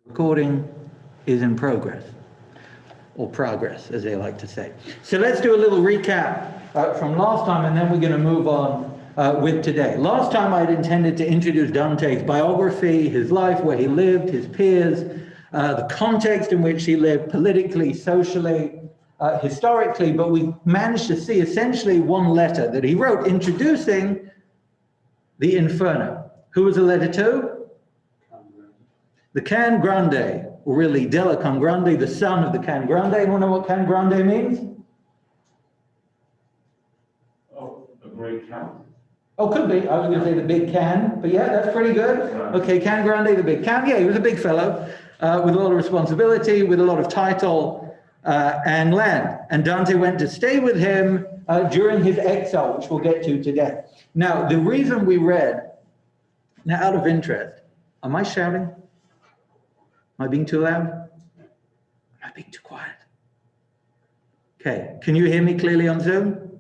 Recording is in progress, or progress, as they like to say. So let's do a little recap from last time, and then we're going to move on with today. Last time I'd intended to introduce Dante's biography, his life, where he lived, his peers, the context in which he lived politically, socially, historically, but we managed to see essentially one letter that he wrote introducing the Inferno. Who was the letter to? The Can Grande, or really Della Can Grande, the son of the Can Grande. Anyone know what Can Grande means? Oh, a great count. Oh, could be. I was going to say the big can, but yeah, that's pretty good. Okay, Can Grande, the big can. Yeah, he was a big fellow with a lot of responsibility, with a lot of title and land. And Dante went to stay with him during his exile, which we'll get to today. Now, the reason we read, now out of interest, am I shouting? Am I being too loud? Am I being too quiet? Okay, can you hear me clearly on Zoom?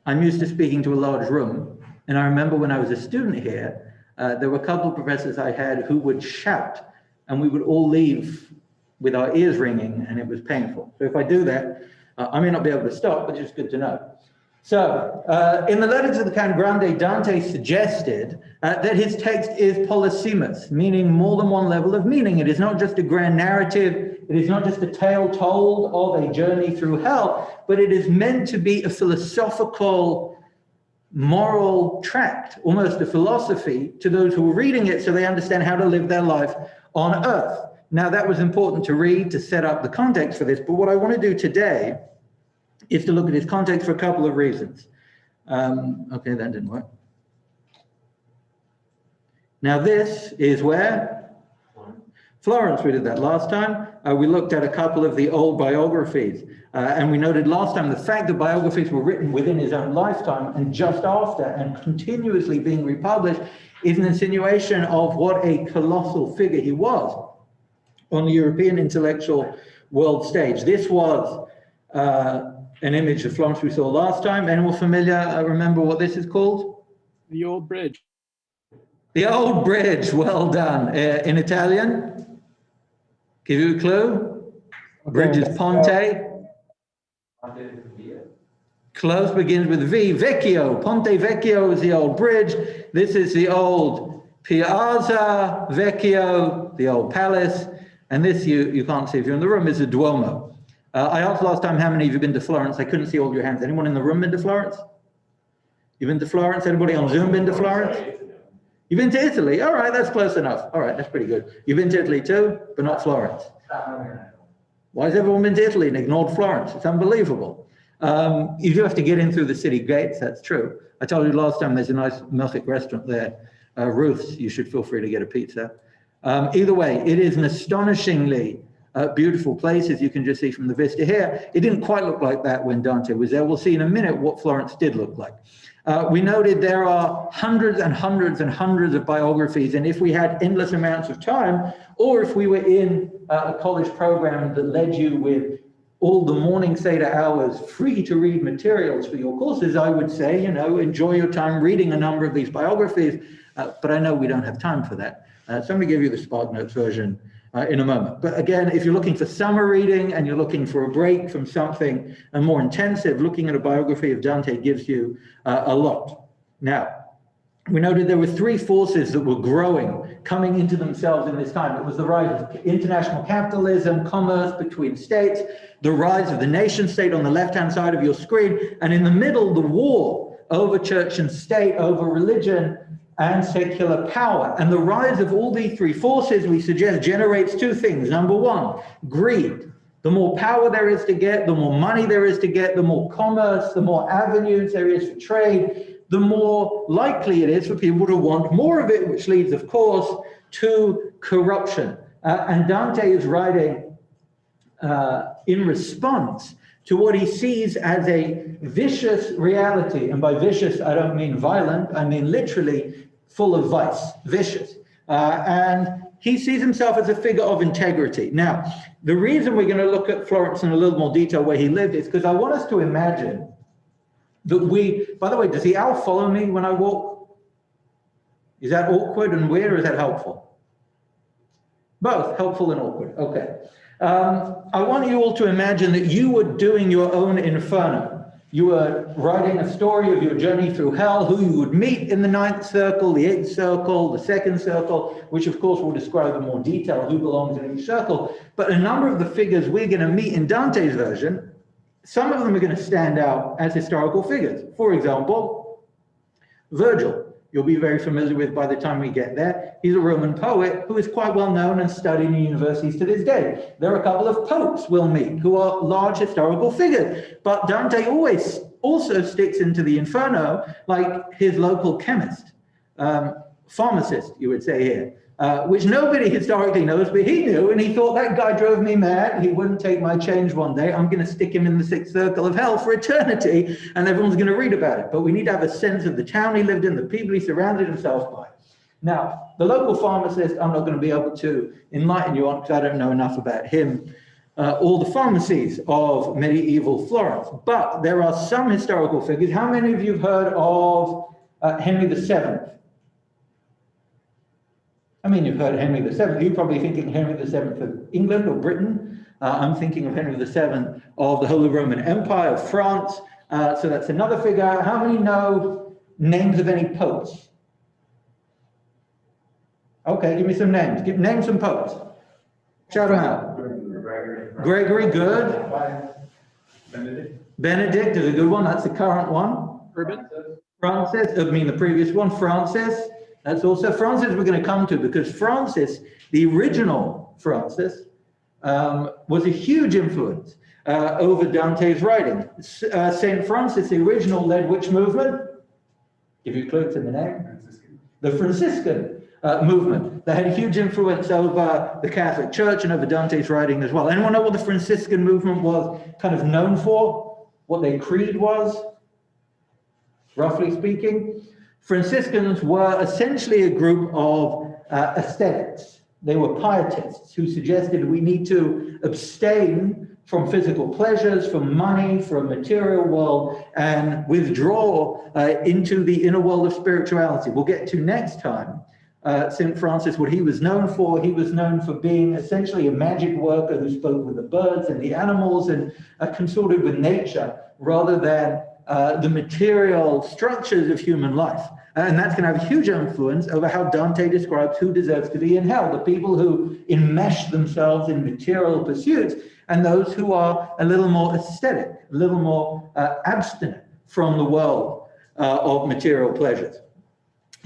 I'm used to speaking to a large room, and I remember when I was a student here, there were a couple of professors I had who would shout, and we would all leave with our ears ringing, and it was painful. So if I do that, I may not be able to stop, but it's good to know. So, in the letter to the Can Grande, Dante suggested that his text is polysemous, meaning more than one level of meaning. It is not just a grand narrative, it is not just a tale told of a journey through hell, but it is meant to be a philosophical, moral tract, almost a philosophy to those who are reading it so they understand how to live their life on earth. Now, that was important to read to set up the context for this, but what I want to do today is to look at his context for a couple of reasons. Okay, that didn't work. Now this is where? Florence, we did that last time. We looked at a couple of the old biographies, and we noted last time the fact that biographies were written within his own lifetime and just after and continuously being republished is an insinuation of what a colossal figure he was on the European intellectual world stage. This was an image of Florence we saw last time. Anyone familiar? Remember what this is called? The old bridge. The old bridge. Well done. In Italian? Give you a clue? Bridge is Ponte. Close, begins with V. Vecchio. Ponte Vecchio is the old bridge. This is the old Piazza Vecchio, the old palace. And this, you can't see if you're in the room, is the Duomo. I asked last time how many of you have been to Florence. I couldn't see all your hands. Anyone in the room been to Florence? You've been to Florence? Anybody on Zoom been to Florence? You've been to Italy? All right, that's close enough. All right, that's pretty good. You've been to Italy too, but not Florence. Why has everyone been to Italy and ignored Florence? It's unbelievable. You do have to get in through the city gates, that's true. I told you last time there's a nice Melchic restaurant there. Ruth's, you should feel free to get a pizza. Either way, it is an astonishingly beautiful place, as you can just see from the vista here. It didn't quite look like that when Dante was there. We'll see in a minute what Florence did look like. We noted there are hundreds and hundreds and hundreds of biographies, and if we had endless amounts of time, or if we were in a college program that led you with all the morning Seder hours free to read materials for your courses, I would say, you know, enjoy your time reading a number of these biographies, but I know we don't have time for that. So I'm going to give you the SparkNotes version in a moment. But again, if you're looking for summer reading and you're looking for a break from something more intensive, looking at a biography of Dante gives you a lot. Now, we noted there were three forces that were growing, coming into themselves in this time. It was the rise of international capitalism, commerce between states, the rise of the nation state on the left-hand side of your screen, and in the middle, the war over church and state, over religion and secular power. And the rise of all these three forces, we suggest, generates two things. Number one, greed. The more power there is to get, the more money there is to get, the more commerce, the more avenues there is for trade, the more likely it is for people to want more of it, which leads, of course, to corruption. And Dante is writing in response to what he sees as a vicious reality. And by vicious, I don't mean violent, I mean literally full of vice, vicious. And he sees himself as a figure of integrity. Now, the reason we're going to look at Florence in a little more detail where he lived is because I want us to imagine that we, by the way, does the owl follow me when I walk? Is that awkward and weird, or is that helpful? Both, helpful and awkward. Okay. I want you all to imagine that you were doing your own inferno. You were writing a story of your journey through hell, who you would meet in the 9th circle, the 8th circle, the 2nd circle, which of course will describe in more detail who belongs in each circle. But a number of the figures we're going to meet in Dante's version, some of them are going to stand out as historical figures. For example, Virgil. You'll be very familiar with by the time we get there. He's a Roman poet who is quite well known and studied in universities to this day. There are a couple of popes we'll meet who are large historical figures, but Dante always also sticks into the Inferno like his local chemist, pharmacist, you would say here, which nobody historically knows, but he knew, and he thought, that guy drove me mad. He wouldn't take my change one day. I'm going to stick him in the 6th circle of hell for eternity, and everyone's going to read about it. But we need to have a sense of the town he lived in, the people he surrounded himself by. Now, the local pharmacist, I'm not going to be able to enlighten you on because I don't know enough about him, all the pharmacies of medieval Florence. But there are some historical figures. How many of you have heard of Henry VII? I mean, you've heard Henry VII. You're probably thinking Henry VII of England or Britain. I'm thinking of Henry VII of the Holy Roman Empire of France. So that's another figure. How many know names of any popes? Okay, give me some names. Name some popes. Shout them out. Gregory, good. Benedict is a good one. That's the current one. Urban. Francis, I mean the previous one, Francis. That's also Francis we're going to come to, because Francis, the original Francis, was a huge influence over Dante's writing. St. Francis, the original, led which movement? Give you a clue, it's in the name. The Franciscan movement that had a huge influence over the Catholic Church and over Dante's writing as well. Anyone know what the Franciscan movement was kind of known for? What their creed was, roughly speaking? Franciscans were essentially a group of ascetics. They were pietists who suggested we need to abstain from physical pleasures, from money, from material world, and withdraw into the inner world of spirituality. We'll get to next time. St. Francis, what he was known for, he was known for being essentially a magic worker who spoke with the birds and the animals and consorted with nature rather than the material structures of human life. And that's going to have a huge influence over how Dante describes who deserves to be in hell, the people who enmesh themselves in material pursuits and those who are a little more aesthetic, a little more abstinent from the world of material pleasures.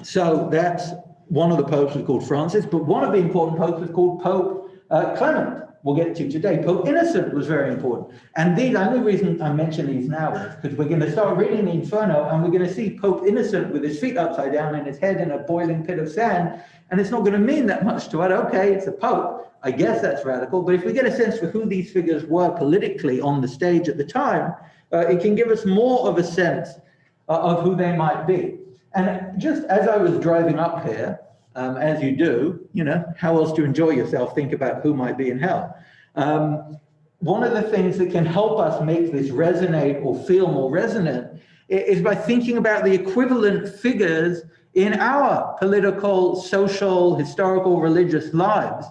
So that's one of the popes was called Francis, but one of the important popes was called Pope Clement. We'll get to today. Pope Innocent was very important. And the only reason I mention these now is because we're going to start reading the Inferno and we're going to see Pope Innocent with his feet upside down and his head in a boiling pit of sand. And it's not going to mean that much to it. Okay, it's a Pope. I guess that's radical. But if we get a sense for who these figures were politically on the stage at the time, it can give us more of a sense of who they might be. And just as I was driving up here, as you do, you know, how else to enjoy yourself, think about who might be in hell. One of the things that can help us make this resonate or feel more resonant is by thinking about the equivalent figures in our political, social, historical, religious lives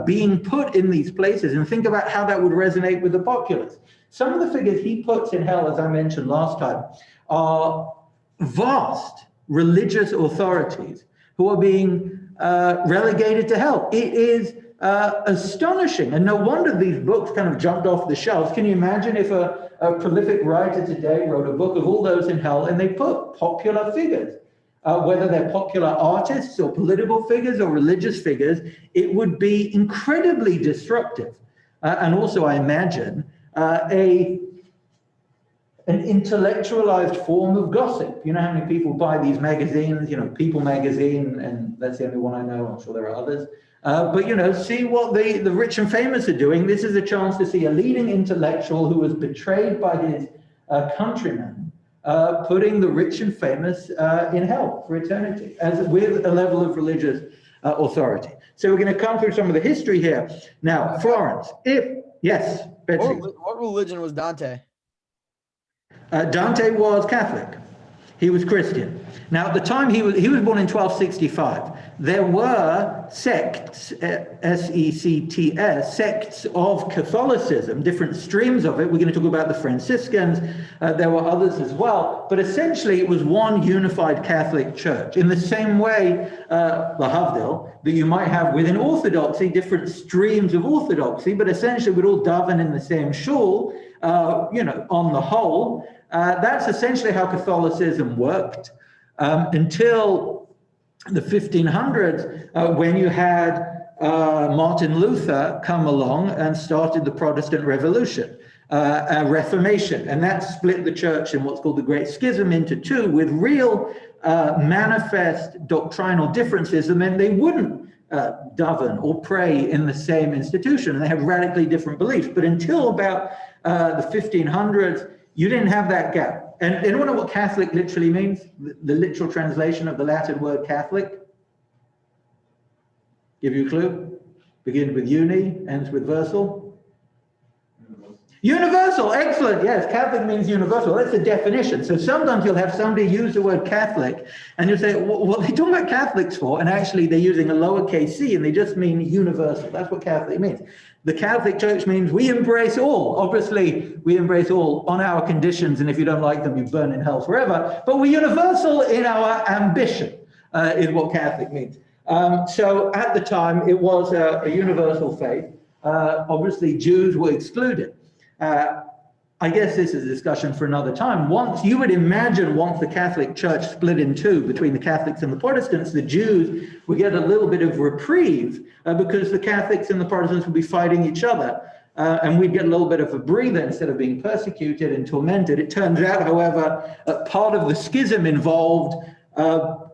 being put in these places, and think about how that would resonate with the populace. Some of the figures he puts in hell, as I mentioned last time, are vast religious authorities who are being relegated to hell. It is astonishing, and no wonder these books kind of jumped off the shelves. Can you imagine if a prolific writer today wrote a book of all those in hell and they put popular figures, whether they're popular artists or political figures or religious figures? It would be incredibly disruptive. And also, I imagine, an intellectualized form of gossip. You know how many people buy these magazines, you know, People magazine, and that's the only one I know. I'm sure there are others. But, you know, see what the rich and famous are doing. This is a chance to see a leading intellectual who was betrayed by his countrymen, putting the rich and famous in hell for eternity, as with a level of religious authority. So we're going to come through some of the history here. Now, Florence, yes, Betsy. What religion was Dante? Dante was Catholic. He was Christian. Now, at the time, he was born in 1265. there were sects, S-E-C-T-S, sects of Catholicism, different streams of it. We're going to talk about the Franciscans. There were others as well. But essentially, it was one unified Catholic church. In the same way, Lahavdil, that you might have within Orthodoxy, different streams of Orthodoxy, but essentially we'd all daven in the same shul, on the whole. That's essentially how Catholicism worked until the 1500s, when you had Martin Luther come along and started the Protestant Revolution, Reformation, and that split the church in what's called the Great Schism into two, with real manifest doctrinal differences, and then they wouldn't daven or pray in the same institution, and they have radically different beliefs. But until about the 1500s, you didn't have that gap. And anyone know what Catholic literally means? The literal translation of the Latin word Catholic? Give you a clue? Begins with uni, ends with versal. Universal, excellent, yes, Catholic means universal. That's the definition. So sometimes you'll have somebody use the word Catholic and you'll say, what are they talking about Catholics for? And actually they're using a lowercase c and they just mean universal. That's what Catholic means. The Catholic Church means we embrace all. Obviously, we embrace all on our conditions, and if you don't like them, you burn in hell forever. But we're universal in our ambition, is what Catholic means. So at the time, it was a universal faith. Obviously, Jews were excluded. I guess this is a discussion for another time. You would imagine once the Catholic Church split in two between the Catholics and the Protestants, the Jews would get a little bit of reprieve because the Catholics and the Protestants would be fighting each other. And we'd get a little bit of a breather instead of being persecuted and tormented. It turns out, however, part of the schism involved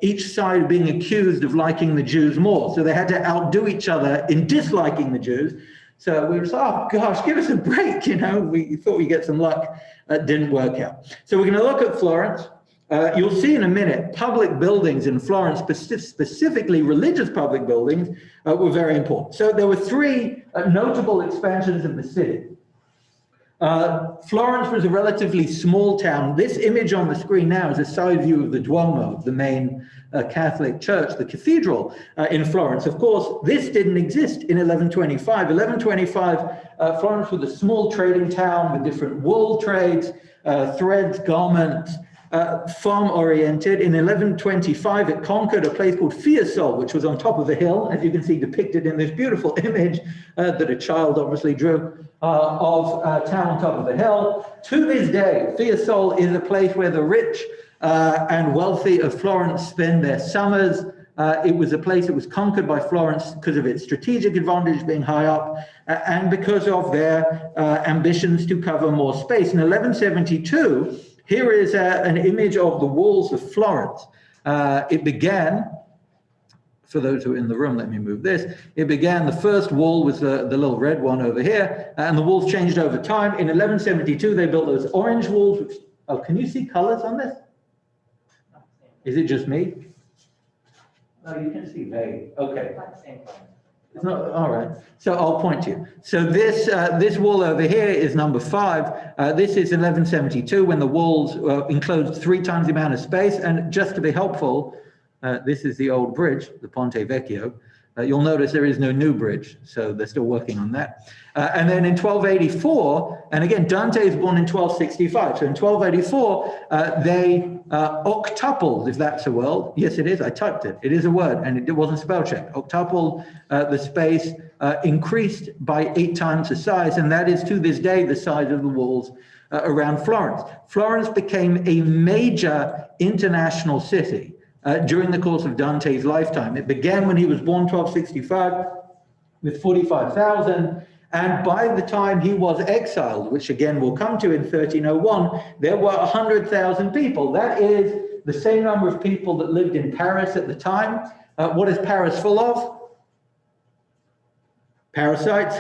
each side being accused of liking the Jews more. So they had to outdo each other in disliking the Jews. So we were like, oh gosh, give us a break, we thought we'd get some luck. That didn't work out. So we're gonna look at Florence. You'll see in a minute, public buildings in Florence, specifically religious public buildings, were very important. So there were three notable expansions of the city. Florence was a relatively small town. This image on the screen now is a side view of the Duomo, the main Catholic church, the cathedral in Florence. Of course, this didn't exist in 1125. 1125, Florence was a small trading town with different wool trades, threads, garments, farm-oriented. In 1125, it conquered a place called Fiesole, which was on top of a hill, as you can see depicted in this beautiful image that a child obviously drew of a town on top of a hill. To this day, Fiesole is a place where the rich and wealthy of Florence spend their summers. It was a place that was conquered by Florence because of its strategic advantage being high up and because of their ambitions to cover more space. In 1172, here is an image of the walls of Florence. It began, for those who are in the room, let me move this. It began, the first wall was the little red one over here, and the walls changed over time. In 1172, they built those orange walls, which, oh, can you see colors on this? Is it just me? No, you can see vague, okay. It's not, all right, so I'll point to you. So this wall over here is number 5. This is 1172 when the walls enclosed 3 times the amount of space. And just to be helpful, this is the old bridge, the Ponte Vecchio. You'll notice there is no new bridge, so they're still working on that. And then in 1284, and again, Dante is born in 1265. So in 1284, they octupled, if that's a word. Yes, it is. I typed it. It is a word, and it wasn't spell checked. Octupled the space, increased by 8 times the size, and that is to this day the size of the walls around Florence. Florence became a major international city during the course of Dante's lifetime. It began when he was born, 1265, with 45,000. And by the time he was exiled, which again we'll come to in 1301, there were 100,000 people. That is the same number of people that lived in Paris at the time. What is Paris full of? Parasites.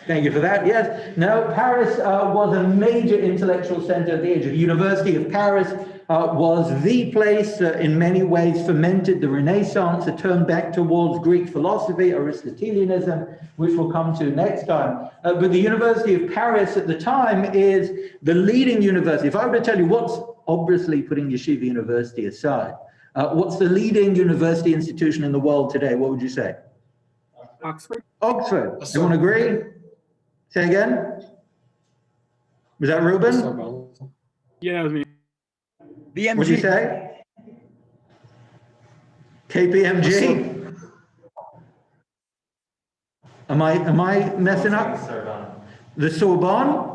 Thank you for that. Yes. No, Paris was a major intellectual center of the age. The University of Paris was the place in many ways fermented the Renaissance, a turn back towards Greek philosophy, Aristotelianism, which we'll come to next time. But the University of Paris at the time is the leading university. If I were to tell you what's, obviously putting Yeshiva University aside, What's the leading university institution in the world today? What would you say? Oxford? Oxford. Everyone agree? Say again? Was that Ruben? Yeah, that was me. BMG. What did you say? KPMG? Am I messing up? The Sorbonne?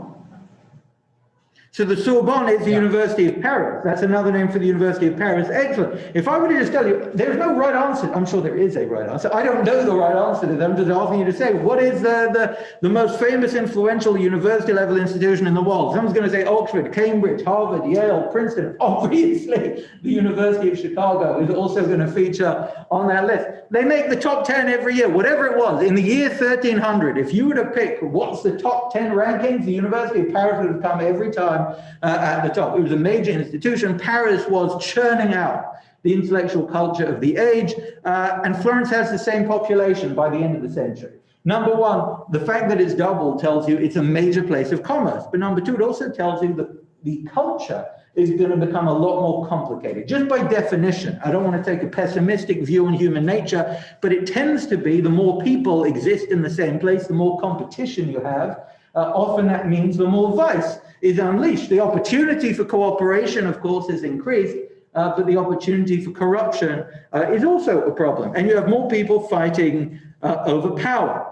So the Sorbonne is the University of Paris. That's another name for the University of Paris. Excellent. If I were to just tell you, there's no right answer. I'm sure there is a right answer. I don't know the right answer to them. I'm just asking you to say, what is the most famous, influential university level institution in the world? Someone's going to say Oxford, Cambridge, Harvard, Yale, Princeton. Obviously, the University of Chicago is also going to feature on that list. They make the top 10 every year, whatever it was. In the year 1300, if you were to pick what's the top 10 rankings, the University of Paris would have come every time at the top. It was a major institution. Paris was churning out the intellectual culture of the age, and Florence has the same population by the end of the century. Number one, the fact that it's doubled tells you it's a major place of commerce. But number two, it also tells you that the culture is going to become a lot more complicated. Just by definition, I don't want to take a pessimistic view on human nature, but it tends to be the more people exist in the same place, the more competition you have. Often that means the more vice is unleashed. The opportunity for cooperation, of course, is increased, but the opportunity for corruption is also a problem. And you have more people fighting over power.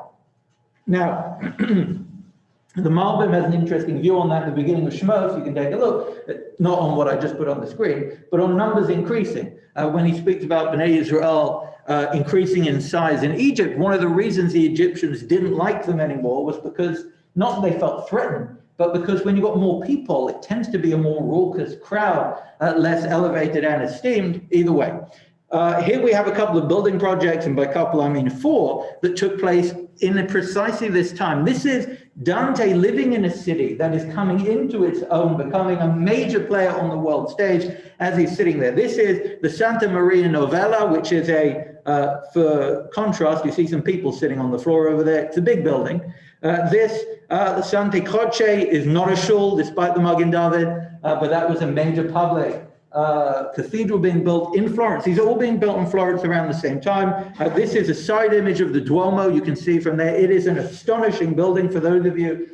Now, the Malbim has an interesting view on that at the beginning of Shmos. You can take a look, not on what I just put on the screen, but on numbers increasing. When he speaks about Bnei Israel increasing in size in Egypt, one of the reasons the Egyptians didn't like them anymore was because not that they felt threatened, but because when you've got more people, it tends to be a more raucous crowd, less elevated and esteemed, either way. Here we have a couple of building projects, and by couple I mean 4, that took place in precisely this time. This is Dante living in a city that is coming into its own, becoming a major player on the world stage as he's sitting there. This is the Santa Maria Novella, which is for contrast, you see some people sitting on the floor over there. It's a big building. The Santa Croce is not a shul, despite the Magen David, but that was a major public cathedral being built in Florence. These are all being built in Florence around the same time. This is a side image of the Duomo. You can see from there. It is an astonishing building for those of you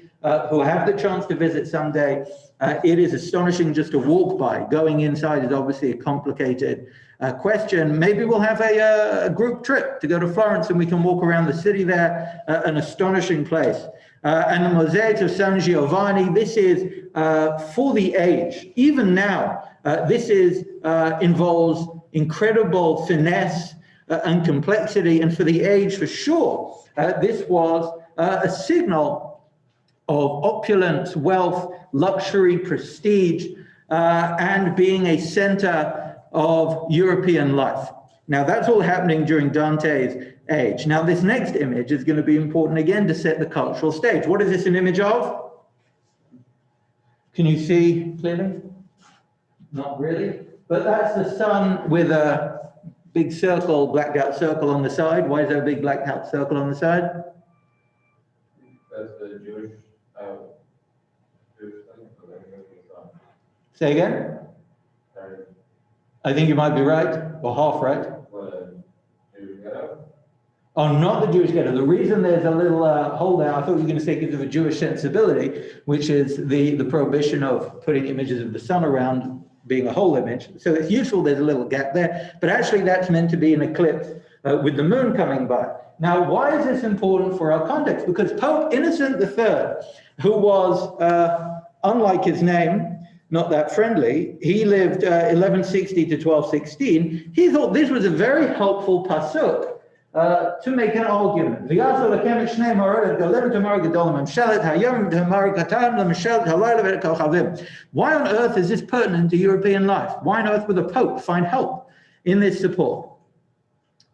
who have the chance to visit someday. It is astonishing just to walk by. Going inside is obviously a complicated question. Maybe we'll have a group trip to go to Florence and we can walk around the city there, an astonishing place. And the mosaics of San Giovanni, this is for the age. Even now, this involves incredible finesse and complexity, and for the age, for sure, this was a signal of opulence, wealth, luxury, prestige, and being a center of European life. Now, that's all happening during Dante's age. Now, this next image is going to be important again to set the cultural stage. What is this an image of? Can you see clearly? Not really. But that's the sun with a big circle, blacked out circle on the side. Why is there a big blacked out circle on the side? That's the Jewish thing. Say again? I think you might be right, or half right. Oh, not the Jewish ghetto. The reason there's a little hole there, I thought you were going to say because of a Jewish sensibility, which is the prohibition of putting images of the sun around being a whole image. So it's useful there's a little gap there, but actually that's meant to be an eclipse with the moon coming by. Now, why is this important for our context? Because Pope Innocent III, who was, unlike his name, not that friendly, he lived 1160 to 1216. He thought this was a very helpful pasuk to make an argument. Why on earth is this pertinent to European life? Why on earth would the Pope find help in this support?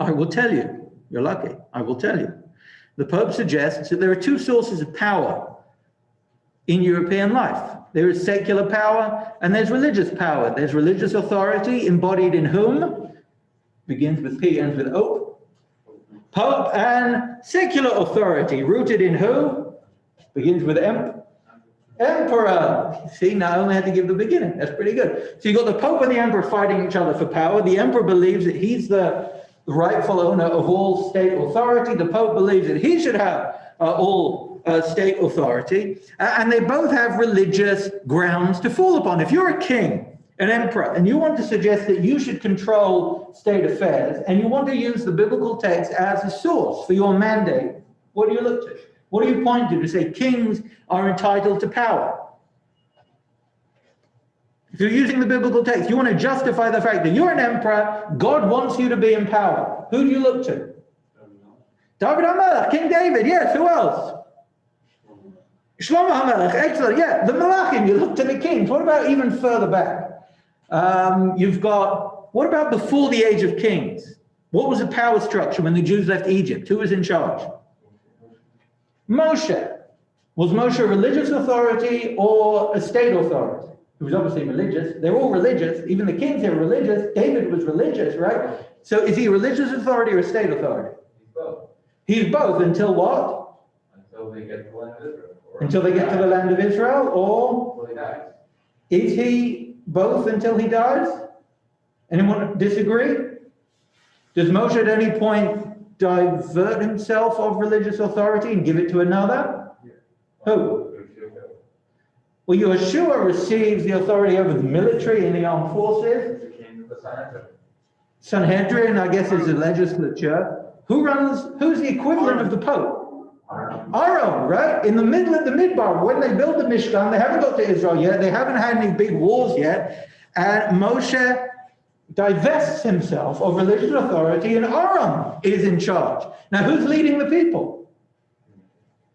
I will tell you. You're lucky. I will tell you. The Pope suggests that there are 2 sources of power in European life. There is secular power and there's religious power. There's religious authority embodied in whom? Begins with P, ends with O. Pope, and secular authority rooted in who? Begins with M. Emperor. See, now I only had to give the beginning. That's pretty good. So you've got the Pope and the Emperor fighting each other for power. The Emperor believes that he's the rightful owner of all state authority. The Pope believes that he should have all state authority. And they both have religious grounds to fall upon. If you're a king, an emperor, and you want to suggest that you should control state affairs, and you want to use the biblical text as a source for your mandate, what do you look to? What do you point to say kings are entitled to power? If you're using the biblical text, you want to justify the fact that you're an emperor, God wants you to be in power. Who do you look to? David HaMelech, King David, yes, who else? Shlomo HaMelech, excellent, yeah, the Malachim, you look to the kings. What about even further back? What about before the age of kings? What was the power structure when the Jews left Egypt? Who was in charge? Moshe. Was Moshe a religious authority or a state authority? He was obviously religious. They're all religious. Even the kings are religious. David was religious, right? So is he a religious authority or a state authority? He's both. He's both until what? Until they get to the land of Israel. Until they get to the land of Israel, or Until he dies. is he both until he dies? Anyone disagree? Does Moshe at any point divert himself of religious authority and give it to another? Yeah. Who? Well, Yeshua receives the authority over the military and the armed forces. The king of the Sanhedrin. Sanhedrin, I guess, is the legislature. Who's the equivalent of the Pope? Aaron, right? In the middle of the Midbar, when they build the Mishkan, they haven't got to Israel yet. They haven't had any big wars yet. And Moshe divests himself of religious authority, and Aaron is in charge. Now, who's leading the people?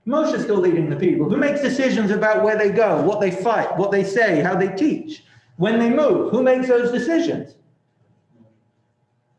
Moshe's still leading the people. Who makes decisions about where they go, what they fight, what they say, how they teach, when they move? Who makes those decisions?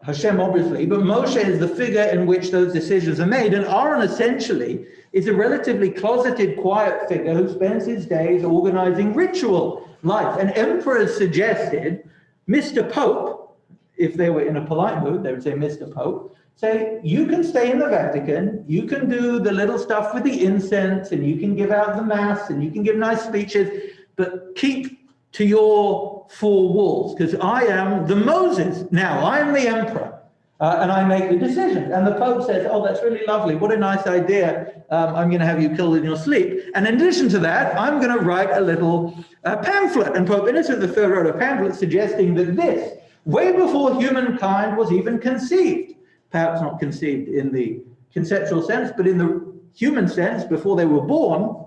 Hashem, obviously, but Moshe is the figure in which those decisions are made. And Aaron essentially is a relatively closeted, quiet figure who spends his days organizing ritual life. And emperors suggested, Mr. Pope, if they were in a polite mood, they would say, Mr. Pope, say, you can stay in the Vatican, you can do the little stuff with the incense, and you can give out the mass, and you can give nice speeches, but keep to your four walls, because I am the Moses now, I am the emperor, and I make the decisions. And the Pope says, oh, that's really lovely, what a nice idea, I'm going to have you killed in your sleep. And in addition to that, I'm going to write a little pamphlet. And Pope Innocent III wrote a pamphlet suggesting that this, way before humankind was even conceived, perhaps not conceived in the conceptual sense, but in the human sense, before they were born,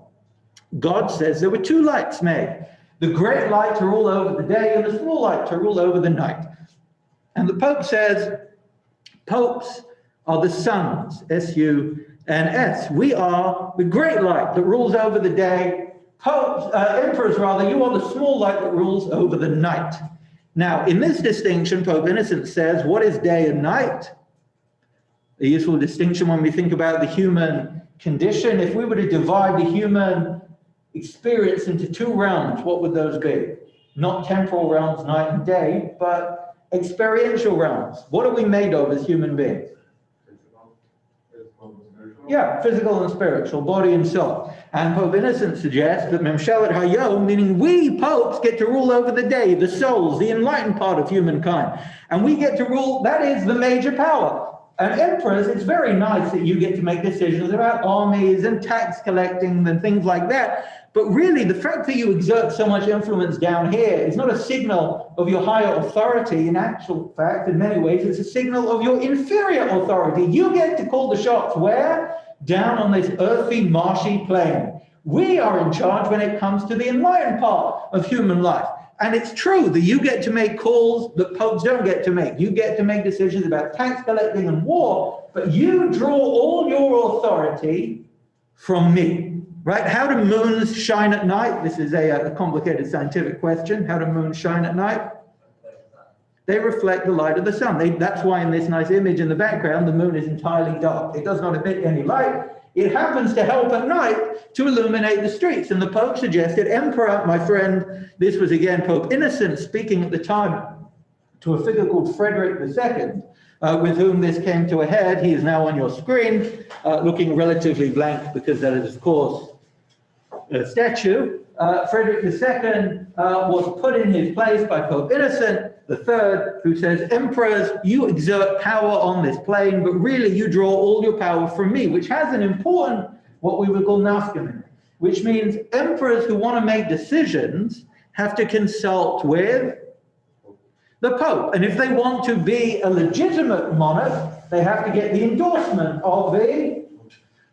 God says there were two lights made. The great light to rule over the day and the small light to rule over the night. And the Pope says, popes are the suns, S-U-N-S. We are the great light that rules over the day. Popes, emperors rather, you are the small light that rules over the night. Now, in this distinction, Pope Innocent says, what is day and night? A useful distinction when we think about the human condition. If we were to divide the human experience into two realms, what would those be? Not temporal realms, night and day, but experiential realms. What are we made of as human beings? Yeah, physical and spiritual, body and soul. And Pope Innocent suggests that Memshelet Hayom, meaning we popes get to rule over the day, the souls, the enlightened part of humankind. And we get to rule, that is the major power. And emperors, it's very nice that you get to make decisions about armies and tax collecting and things like that. But really, the fact that you exert so much influence down here is not a signal of your higher authority. In actual fact, in many ways, it's a signal of your inferior authority. You get to call the shots. Where? Down on this earthy, marshy plane. We are in charge when it comes to the enlightened part of human life. And it's true that you get to make calls that popes don't get to make. You get to make decisions about tax collecting and war, but you draw all your authority from me, right? How do moons shine at night? This is a complicated scientific question. How do moons shine at night? They reflect the light of the sun. That's why in this nice image in the background, the moon is entirely dark. It does not emit any light. It happens to help at night to illuminate the streets. And the Pope suggested, Emperor, my friend, this was again Pope Innocent speaking at the time to a figure called Frederick II, with whom this came to a head. He is now on your screen, looking relatively blank because that is, of course, a statue. Frederick II was put in his place by Pope Innocent III, who says, emperors, you exert power on this plane, but really you draw all your power from me, which has an important, what we would call Nachgemeinde, which means emperors who want to make decisions have to consult with the Pope. And if they want to be a legitimate monarch, they have to get the endorsement of the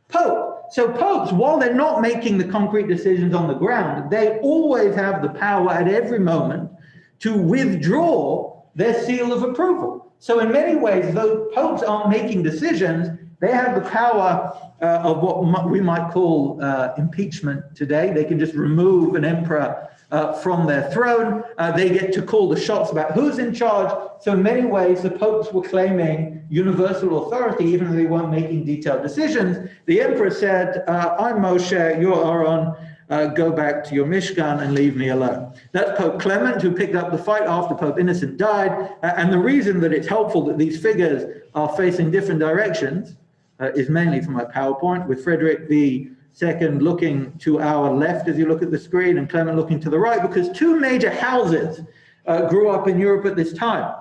Pope. So popes, while they're not making the concrete decisions on the ground, they always have the power at every moment to withdraw their seal of approval. So in many ways, though popes aren't making decisions, they have the power of what we might call impeachment today. They can just remove an emperor from their throne. They get to call the shots about who's in charge. So in many ways, the popes were claiming universal authority, even though they weren't making detailed decisions. The emperor said, I'm Moshe, you're Aaron, go back to your Mishkan and leave me alone. That's Pope Clement, who picked up the fight after Pope Innocent died. And the reason that it's helpful that these figures are facing different directions is mainly from my PowerPoint, with Frederick II looking to our left as you look at the screen and Clement looking to the right, because two major houses grew up in Europe at this time.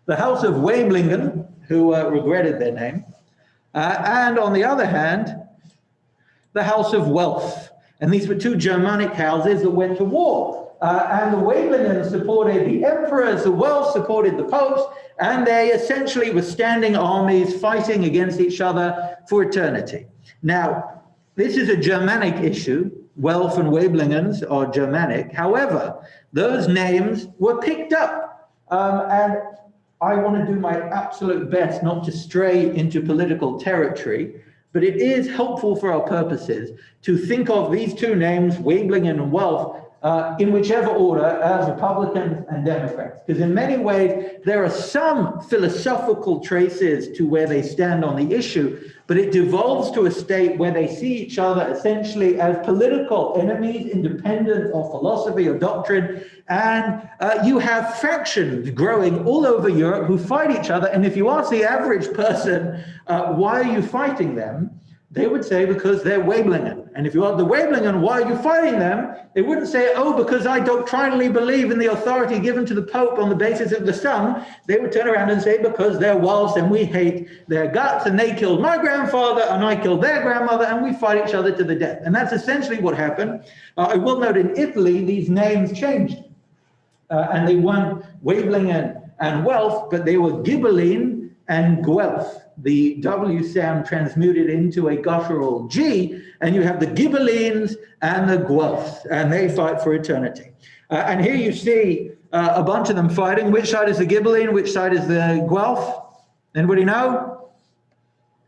The House of Waiblingen, who regretted their name, and on the other hand, the House of Welf. And these were two Germanic houses that went to war. And the Waiblingens supported the emperors, the Welfs supported the popes, and they essentially were standing armies fighting against each other for eternity. Now, this is a Germanic issue. Welf and Waiblingens are Germanic. However, those names were picked up. And I want to do my absolute best not to stray into political territory, but it is helpful for our purposes to think of these two names, Waiblingen and Welf, in whichever order, as Republicans and Democrats. Because in many ways, there are some philosophical traces to where they stand on the issue, but it devolves to a state where they see each other essentially as political enemies, independent of philosophy or doctrine. And you have factions growing all over Europe who fight each other. And if you ask the average person, why are you fighting them? They would say, because they're Waiblingen. And if you ask the Waiblingen, why are you fighting them? They wouldn't say, oh, because I doctrinally believe in the authority given to the Pope on the basis of the Son. They would turn around and say, because they're Welsh and we hate their guts, and they killed my grandfather and I killed their grandmother, and we fight each other to the death. And that's essentially what happened. I will note in Italy, these names changed. And they weren't Waiblingen and Welf, but they were Ghibelline and Guelph. The W sound transmuted into a guttural G, and you have the Ghibellines and the Guelphs, and they fight for eternity. And here you see a bunch of them fighting. Which side is the Ghibelline? Which side is the Guelph? Anybody know?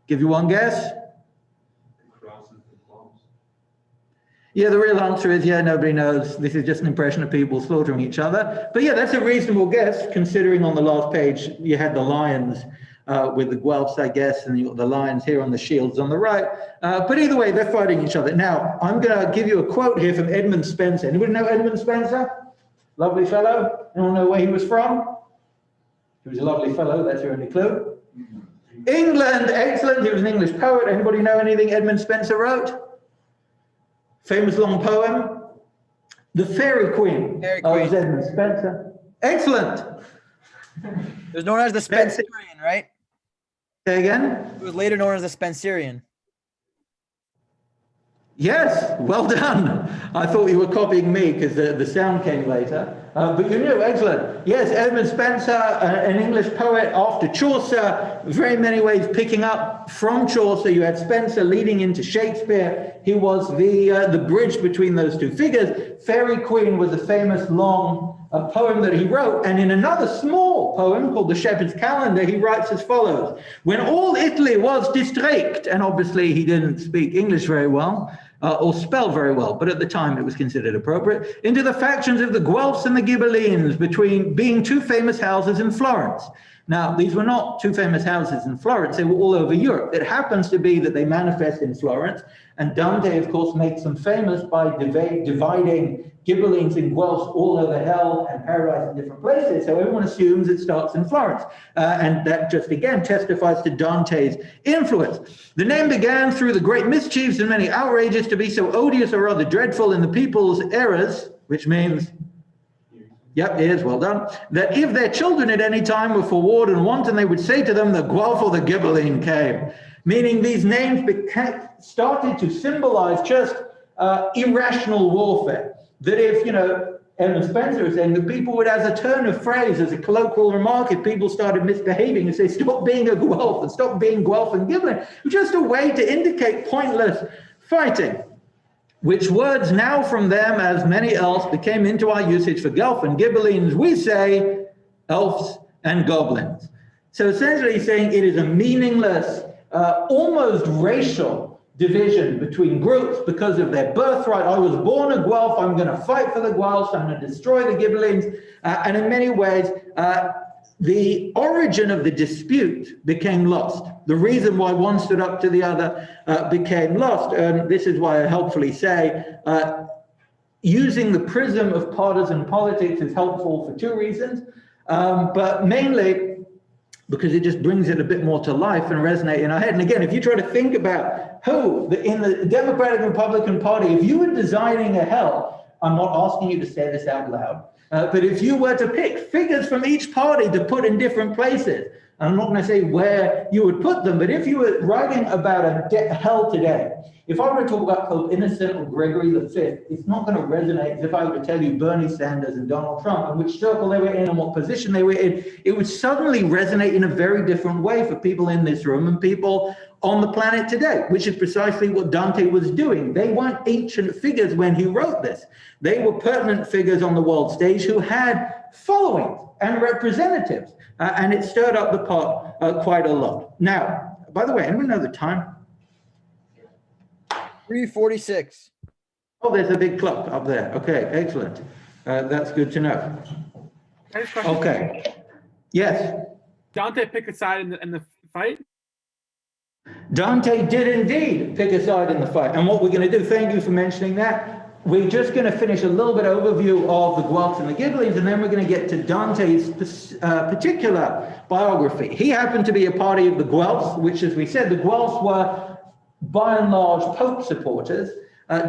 Give you one guess. Yeah, the real answer is, yeah, nobody knows. This is just an impression of people slaughtering each other. But yeah, that's a reasonable guess, considering on the last page you had the lions with the Guelphs, I guess, and the lions here on the shields on the right. But either way, they're fighting each other. Now, I'm going to give you a quote here from Edmund Spencer. Anybody know Edmund Spencer? Lovely fellow. Anyone know where he was from? He was a lovely fellow. That's your only clue. England, excellent. He was an English poet. Anybody know anything Edmund Spencer wrote? Famous long poem. The Fairy Queen. Fairy Queen. Of Edmund Spencer. Excellent. It was known as the Spencerian, right? Say again? It was later known as the Spencerian. Yes, well done. I thought you were copying me because the sound came later. But you knew, excellent. Yes, Edmund Spencer, an English poet after Chaucer, very many ways picking up from Chaucer. You had Spencer leading into Shakespeare. He was the bridge between those two figures. Fairy Queen was a famous long poem that he wrote. And in another small poem called The Shepherd's Calendar, he writes as follows. When all Italy was distraict, and obviously he didn't speak English very well, or spell very well, but at the time it was considered appropriate, into the factions of the Guelphs and the Ghibellines, between being two famous houses in Florence. Now, these were not two famous houses in Florence, they were all over Europe. It happens to be that they manifest in Florence, and Dante, of course, makes them famous by dividing Ghibellines and Guelphs all over hell and paradise in different places. So everyone assumes it starts in Florence. And that just, again, testifies to Dante's influence. The name began through the great mischiefs and many outrages to be so odious or rather dreadful in the people's eras, which means, yep, ears, well done, that if their children at any time were forward and wanton, they would say to them, the Guelph or the Ghibelline came. Meaning these names started to symbolize just irrational warfare. That if, Ellen Spencer is saying that people would, as a turn of phrase, as a colloquial remark, if people started misbehaving and say, stop being a Guelph and stop being Guelph and Ghibelline, just a way to indicate pointless fighting, which words now from them, as many else, became into our usage for Guelph and Ghibellines, we say elves and goblins. So essentially saying it is a meaningless, almost racial division between groups because of their birthright. I was born a Guelph, I'm going to fight for the Guelphs, I'm going to destroy the Ghibellines. And in many ways, the origin of the dispute became lost. The reason why one stood up to the other became lost. And this is why I helpfully say, using the prism of partisan politics is helpful for two reasons, but mainly because it just brings it a bit more to life and resonate in our head. And again, if you try to think about who, in the Democratic and Republican Party, if you were designing a hell, I'm not asking you to say this out loud, but if you were to pick figures from each party to put in different places, and I'm not going to say where you would put them, but if you were writing about a hell today, if I were to talk about Pope Innocent or Gregory V, it's not going to resonate as if I were to tell you Bernie Sanders and Donald Trump and which circle they were in and what position they were in. It would suddenly resonate in a very different way for people in this room and people on the planet today, which is precisely what Dante was doing. They weren't ancient figures when he wrote this. They were pertinent figures on the world stage who had followings and representatives, and it stirred up the pot quite a lot. Now, by the way, anyone know the time? 3:46. Oh, there's a big clock up there. Okay, excellent. That's good to know. I just question. Okay. Yes. Dante pick a side in the fight? Dante did indeed pick a side in the fight. And what we're going to do, thank you for mentioning that. We're just going to finish a little bit overview of the Guelphs and the Ghibellines, and then we're going to get to Dante's particular biography. He happened to be a party of the Guelphs, which, as we said, the Guelphs were by and large Pope supporters.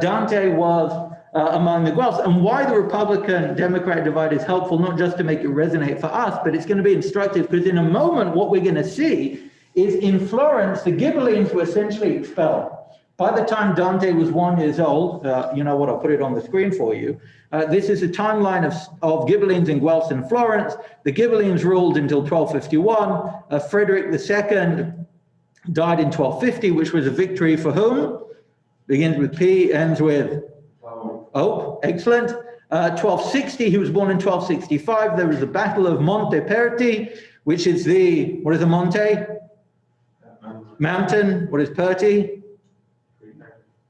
Dante was among the Guelphs. And why the Republican-Democrat divide is helpful, not just to make it resonate for us, but it's going to be instructive, because in a moment what we're going to see is in Florence, the Ghibellines were essentially expelled. By the time Dante was 1 year old, you know what, I'll put it on the screen for you. This is a timeline of Ghibellines and Guelphs in Florence. The Ghibellines ruled until 1251. Frederick II died in 1250, which was a victory for whom? Begins with P, ends with O, excellent. 1260, he was born in 1265. There was the Battle of Monteperti, which is the, what is a monte? Mountain. What is Perti?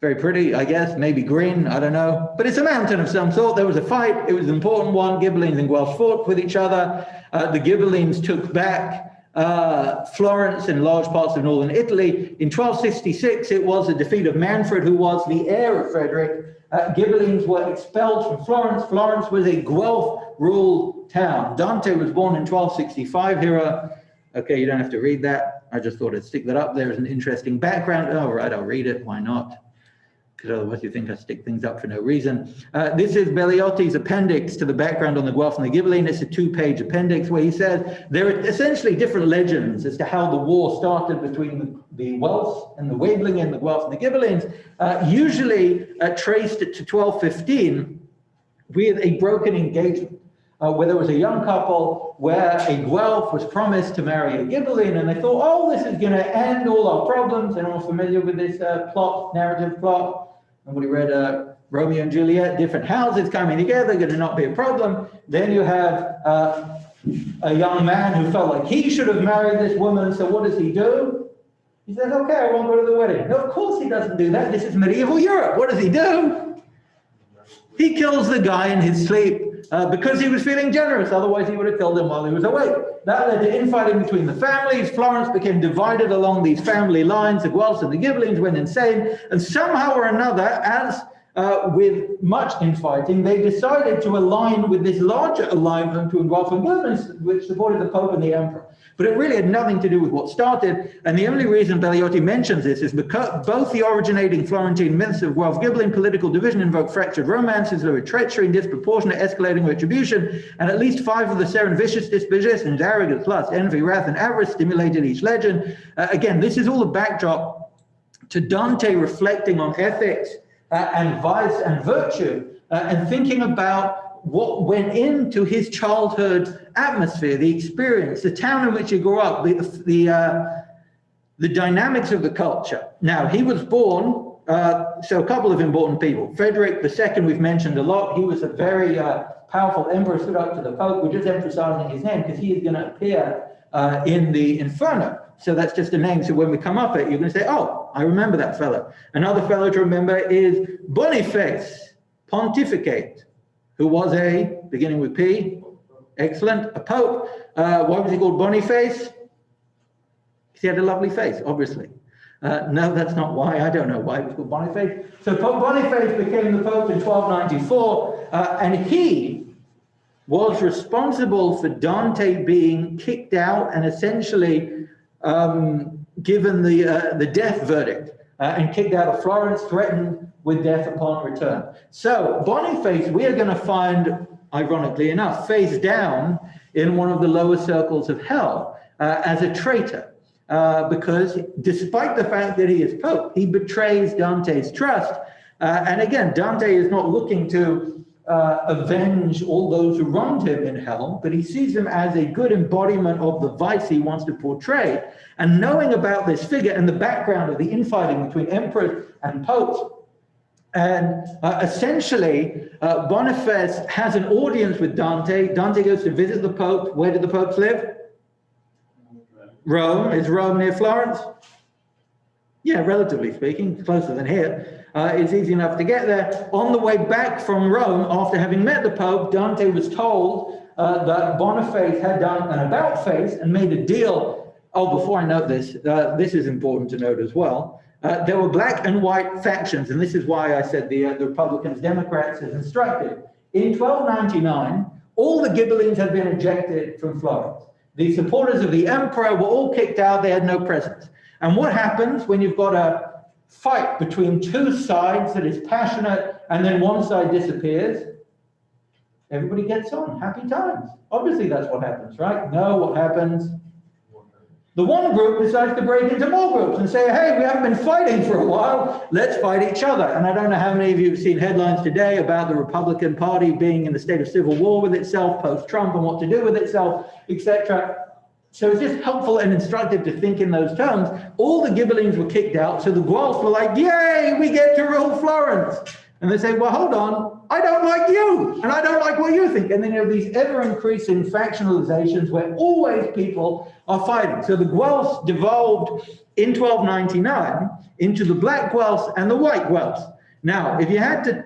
Very pretty, I guess, maybe green, I don't know. But it's a mountain of some sort. There was a fight, it was an important one. Ghibellines and Guelphs fought with each other. The Ghibellines took back Florence and large parts of northern Italy. In 1266, it was the defeat of Manfred, who was the heir of Frederick. Ghibellines were expelled from Florence. Florence was a Guelph-ruled town. Dante was born in 1265. Okay, you don't have to read that. I just thought I'd stick that up. There's an interesting background. Oh, right, I'll read it. Why not? Because otherwise you think I stick things up for no reason. This is Belliotti's appendix to the background on the Guelph and the Ghibelline. It's a 2-page appendix where he says there are essentially different legends as to how the war started between the Welsh and the Waibling, the Guelph and the Ghibellines, usually traced it to 1215 with a broken engagement. Where there was a young couple where a Guelph was promised to marry a Ghibelline, and they thought, oh, this is going to end all our problems. Anyone familiar with this narrative plot? Nobody read Romeo and Juliet, different houses coming together, going to not be a problem. Then you have a young man who felt like he should have married this woman, so what does he do? He says, okay, I won't go to the wedding. No, of course he doesn't do that. This is medieval Europe. What does he do? He kills the guy in his sleep. because he was feeling generous. Otherwise, he would have killed him while he was awake. That led to infighting between the families. Florence became divided along these family lines. The Guelphs and the Ghibellines went insane. And somehow or another, as with much infighting, they decided to align with this larger alignment between Guelph and Ghibellines, which supported the Pope and the Emperor. But it really had nothing to do with what started. And the only reason Beliotti mentions this is because both the originating Florentine myths of Guelph Ghibelline political division invoke fractured romances, there were treachery and disproportionate escalating retribution, and at least 5 of the 7 vicious dispositions, arrogance, lust, envy, wrath, and avarice stimulated each legend. Again, this is all a backdrop to Dante reflecting on ethics and vice and virtue, and thinking about what went into his childhood atmosphere, the experience, the town in which he grew up, the dynamics of the culture. Now, he was born, so a couple of important people. Frederick II, we've mentioned a lot. He was a very powerful emperor, stood up to the Pope. We're just emphasizing his name because he is going to appear in the Inferno. So that's just a name. So when we come up it, you're going to say, oh, I remember that fellow. Another fellow to remember is Boniface Pontificate, who was beginning with P, excellent, a pope. Why was he called Boniface? Because he had a lovely face, obviously. No, that's not why. I don't know why he was called Boniface. So Pope Boniface became the Pope in 1294, and he was responsible for Dante being kicked out and essentially given the death verdict and kicked out of Florence, threatened with death upon return. So Boniface, we are going to find, ironically enough, face down in one of the lower circles of hell as a traitor, because despite the fact that he is Pope, he betrays Dante's trust. And again, Dante is not looking to avenge all those who wronged him in hell, but he sees him as a good embodiment of the vice he wants to portray. And knowing about this figure and the background of the infighting between emperors and popes, and essentially, Boniface has an audience with Dante. Dante goes to visit the Pope. Where did the popes live? Rome. Is Rome near Florence? Yeah, relatively speaking, closer than here. It's easy enough to get there. On the way back from Rome, after having met the Pope, Dante was told that Boniface had done an about-face and made a deal. Oh, before I note this, this is important to note as well. There were black and white factions, and this is why I said the Republicans, Democrats as instructed. In 1299, all the Ghibellines had been ejected from Florence. The supporters of the emperor were all kicked out, they had no presence. And what happens when you've got a fight between two sides that is passionate and then one side disappears? Everybody gets on, happy times. Obviously that's what happens, right? No, what happens? The one group decides to break into more groups and say, hey, we haven't been fighting for a while, let's fight each other. And I don't know how many of you have seen headlines today about the Republican Party being in a state of civil war with itself, post-Trump, and what to do with itself, etc. So it's just helpful and instructive to think in those terms. All the Ghibellines were kicked out, so the Guelphs were like, yay, we get to rule Florence. And they say, well, hold on, I don't like you, and I don't like what you think. And then you have these ever-increasing factionalizations where always people are fighting. So the Guelphs devolved in 1299 into the black Guelphs and the white Guelphs. Now, if you had to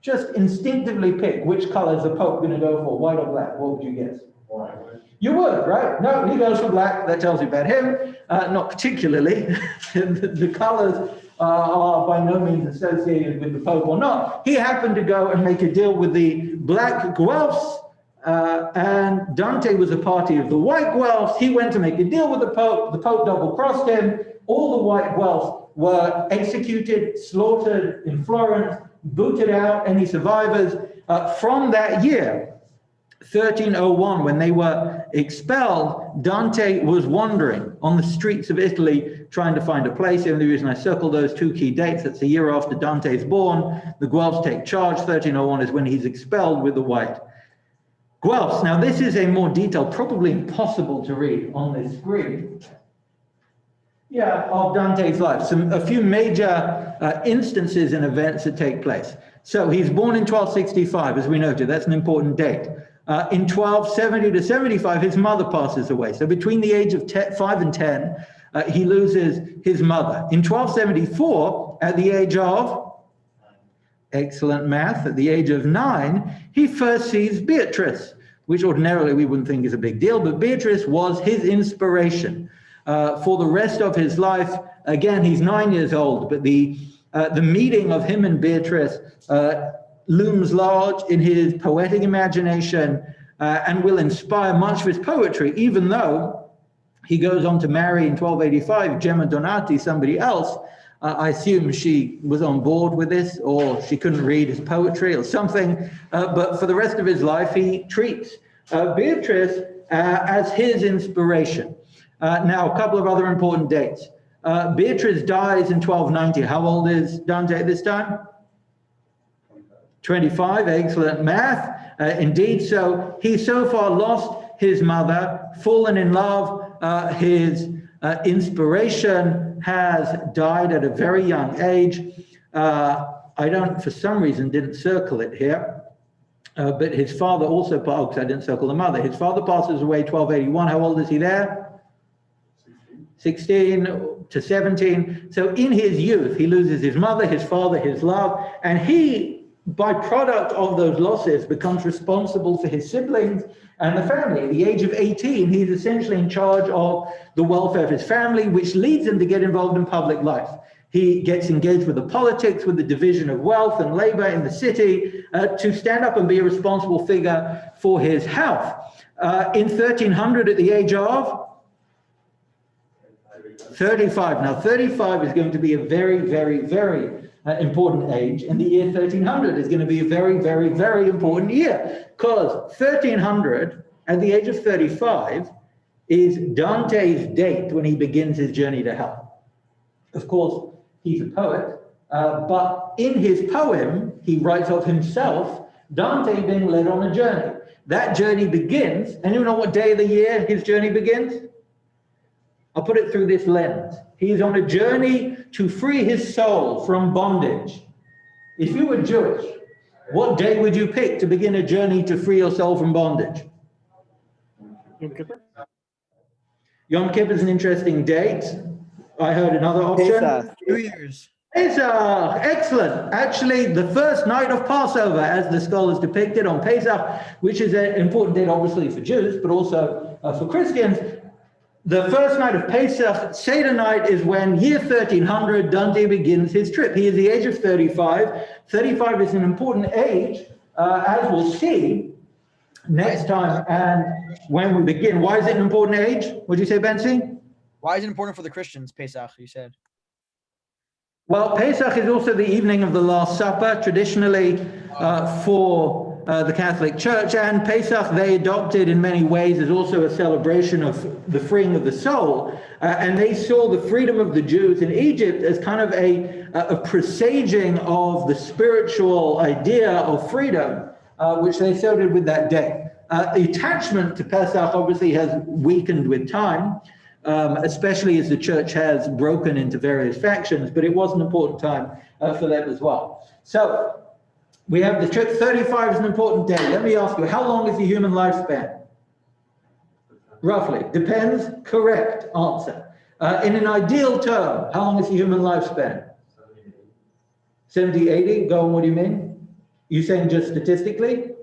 just instinctively pick which color is the Pope going to go for, white or black, what would you guess? White. You would, right? No, he goes for black. That tells you about him. Not particularly. The colors are by no means associated with the Pope or not. He happened to go and make a deal with the black Guelphs, and Dante was a party of the white Guelphs. He went to make a deal with the Pope. The Pope double-crossed him. All the white Guelphs were executed, slaughtered in Florence, booted out. Any survivors from that year, 1301, when they were expelled, Dante was wandering on the streets of Italy trying to find a place. The only reason I circled those two key dates, that's a year after Dante's born. The Guelphs take charge. 1301 is when he's expelled with the white Guelphs. Now, this is a more detailed, probably impossible to read on this screen, of Dante's life. A few major instances and events that take place. So he's born in 1265, as we noted. That's an important date. In 1270 to 75, his mother passes away. So between the age of 5 and 10, he loses his mother. In 1274, at the age of excellent math. At the age of 9, he first sees Beatrice, which ordinarily we wouldn't think is a big deal, but Beatrice was his inspiration for the rest of his life. Again, he's 9 years old, but the meeting of him and Beatrice looms large in his poetic imagination and will inspire much of his poetry, even though he goes on to marry in 1285 Gemma Donati, somebody else. I assume she was on board with this, or she couldn't read his poetry or something. But for the rest of his life, he treats Beatrice as his inspiration. Now, a couple of other important dates. Beatrice dies in 1290. How old is Dante at this time? 25, excellent math. Indeed, so he so far lost his mother, fallen in love. His inspiration has died at a very young age. I don't, for some reason, didn't circle it here. But his father also, because I didn't circle the mother. His father passes away 1281. How old is he there? 16 to 17. So in his youth, he loses his mother, his father, his love, and he, by product of those losses, becomes responsible for his siblings and the family. At the age of 18, he's essentially in charge of the welfare of his family, which leads him to get involved in public life. He gets engaged with the politics, with the division of wealth and labor in the city, to stand up and be a responsible figure for his health. In 1300, at the age of 35. Now, 35 is going to be a very, very, very important age, and the year 1300 is going to be a very, very, very important year, because 1300, at the age of 35, is Dante's date when he begins his journey to hell. Of course, he's a poet, but in his poem, he writes of himself, Dante being led on a journey. That journey begins, and you know what day of the year his journey begins? I'll put it through this lens. He is on a journey to free his soul from bondage. If you were Jewish, what day would you pick to begin a journey to free your soul from bondage? Yom Kippur? Yom Kippur is an interesting date. I heard another option. Pesach, New Year's. Pesach, excellent. Actually, the first night of Passover, as the scholars depicted on Pesach, which is an important date, obviously, for Jews, but also for Christians. The first night of Pesach, Seder night, is when year 1300, Dante begins his trip. He is the age of 35. 35 is an important age, as we'll see next time. And when we begin, why is it an important age? What did you say, Bensi? Why is it important for the Christians, Pesach, you said? Well, Pesach is also the evening of the Last Supper, traditionally for the Catholic Church, and Pesach they adopted in many ways as also a celebration of the freeing of the soul, and they saw the freedom of the Jews in Egypt as kind of a presaging of the spiritual idea of freedom, which they so did with that day. The attachment to Pesach obviously has weakened with time, especially as the church has broken into various factions, but it was an important time for them as well. So we have the trip. 35 is an important day. Let me ask you, how long is the human lifespan? Roughly. Depends. Correct answer. In an ideal term, how long is the human lifespan? 70, 80? Go on, what do you mean? You saying just statistically?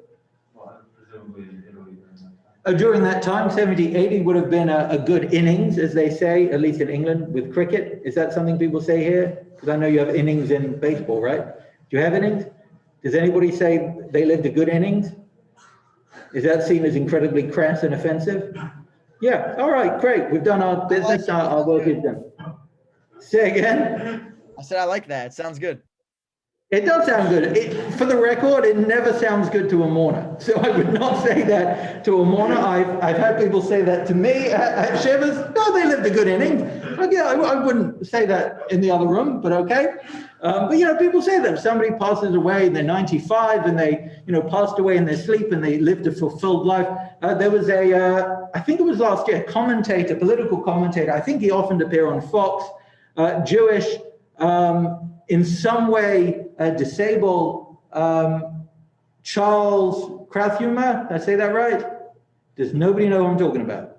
Well, presumably in Italy during that time. During that time, 70, 80 would have been a good innings, as they say, at least in England, with cricket. Is that something people say here? Because I know you have innings in baseball, right? Do you have innings? Does anybody say they lived a good innings? Is that seen as incredibly crass and offensive? Yeah, all right, great. We've done our business. Our work is done. Say again? I said I like that. It sounds good. It does sound good. For the record, it never sounds good to a mourner. So I would not say that to a mourner. I've had people say that to me at Shivers. No, they lived a good innings. Okay, I wouldn't say that in the other room, but okay. But, you know, people say that if somebody passes away and they're 95 and they, you know, passed away in their sleep and they lived a fulfilled life. There was I think it was last year, commentator, political commentator. I think he often appeared on Fox, Jewish, in some way disabled, Charles Krathhumer. Did I say that right? Does nobody know who I'm talking about?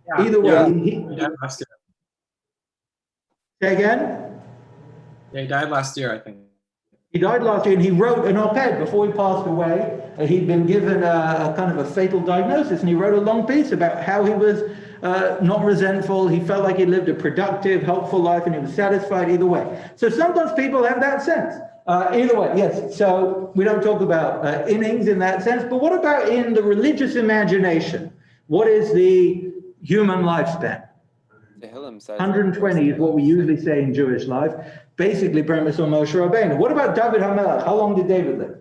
Yeah. Either way, Yeah. he, He died last year. say again? Yeah, he died last year, I think. He died last year, and he wrote an op-ed before he passed away. He'd been given a kind of a fatal diagnosis, and he wrote a long piece about how he was not resentful. He felt like he lived a productive, helpful life, and he was satisfied either way. So sometimes people have that sense. Either way, yes. So we don't talk about innings in that sense, but what about in the religious imagination? What is the human lifespan? 120 is what we usually say in Jewish life. Basically, premise on Moshe Rabbeinu. What about David HaMelech? How long did David live?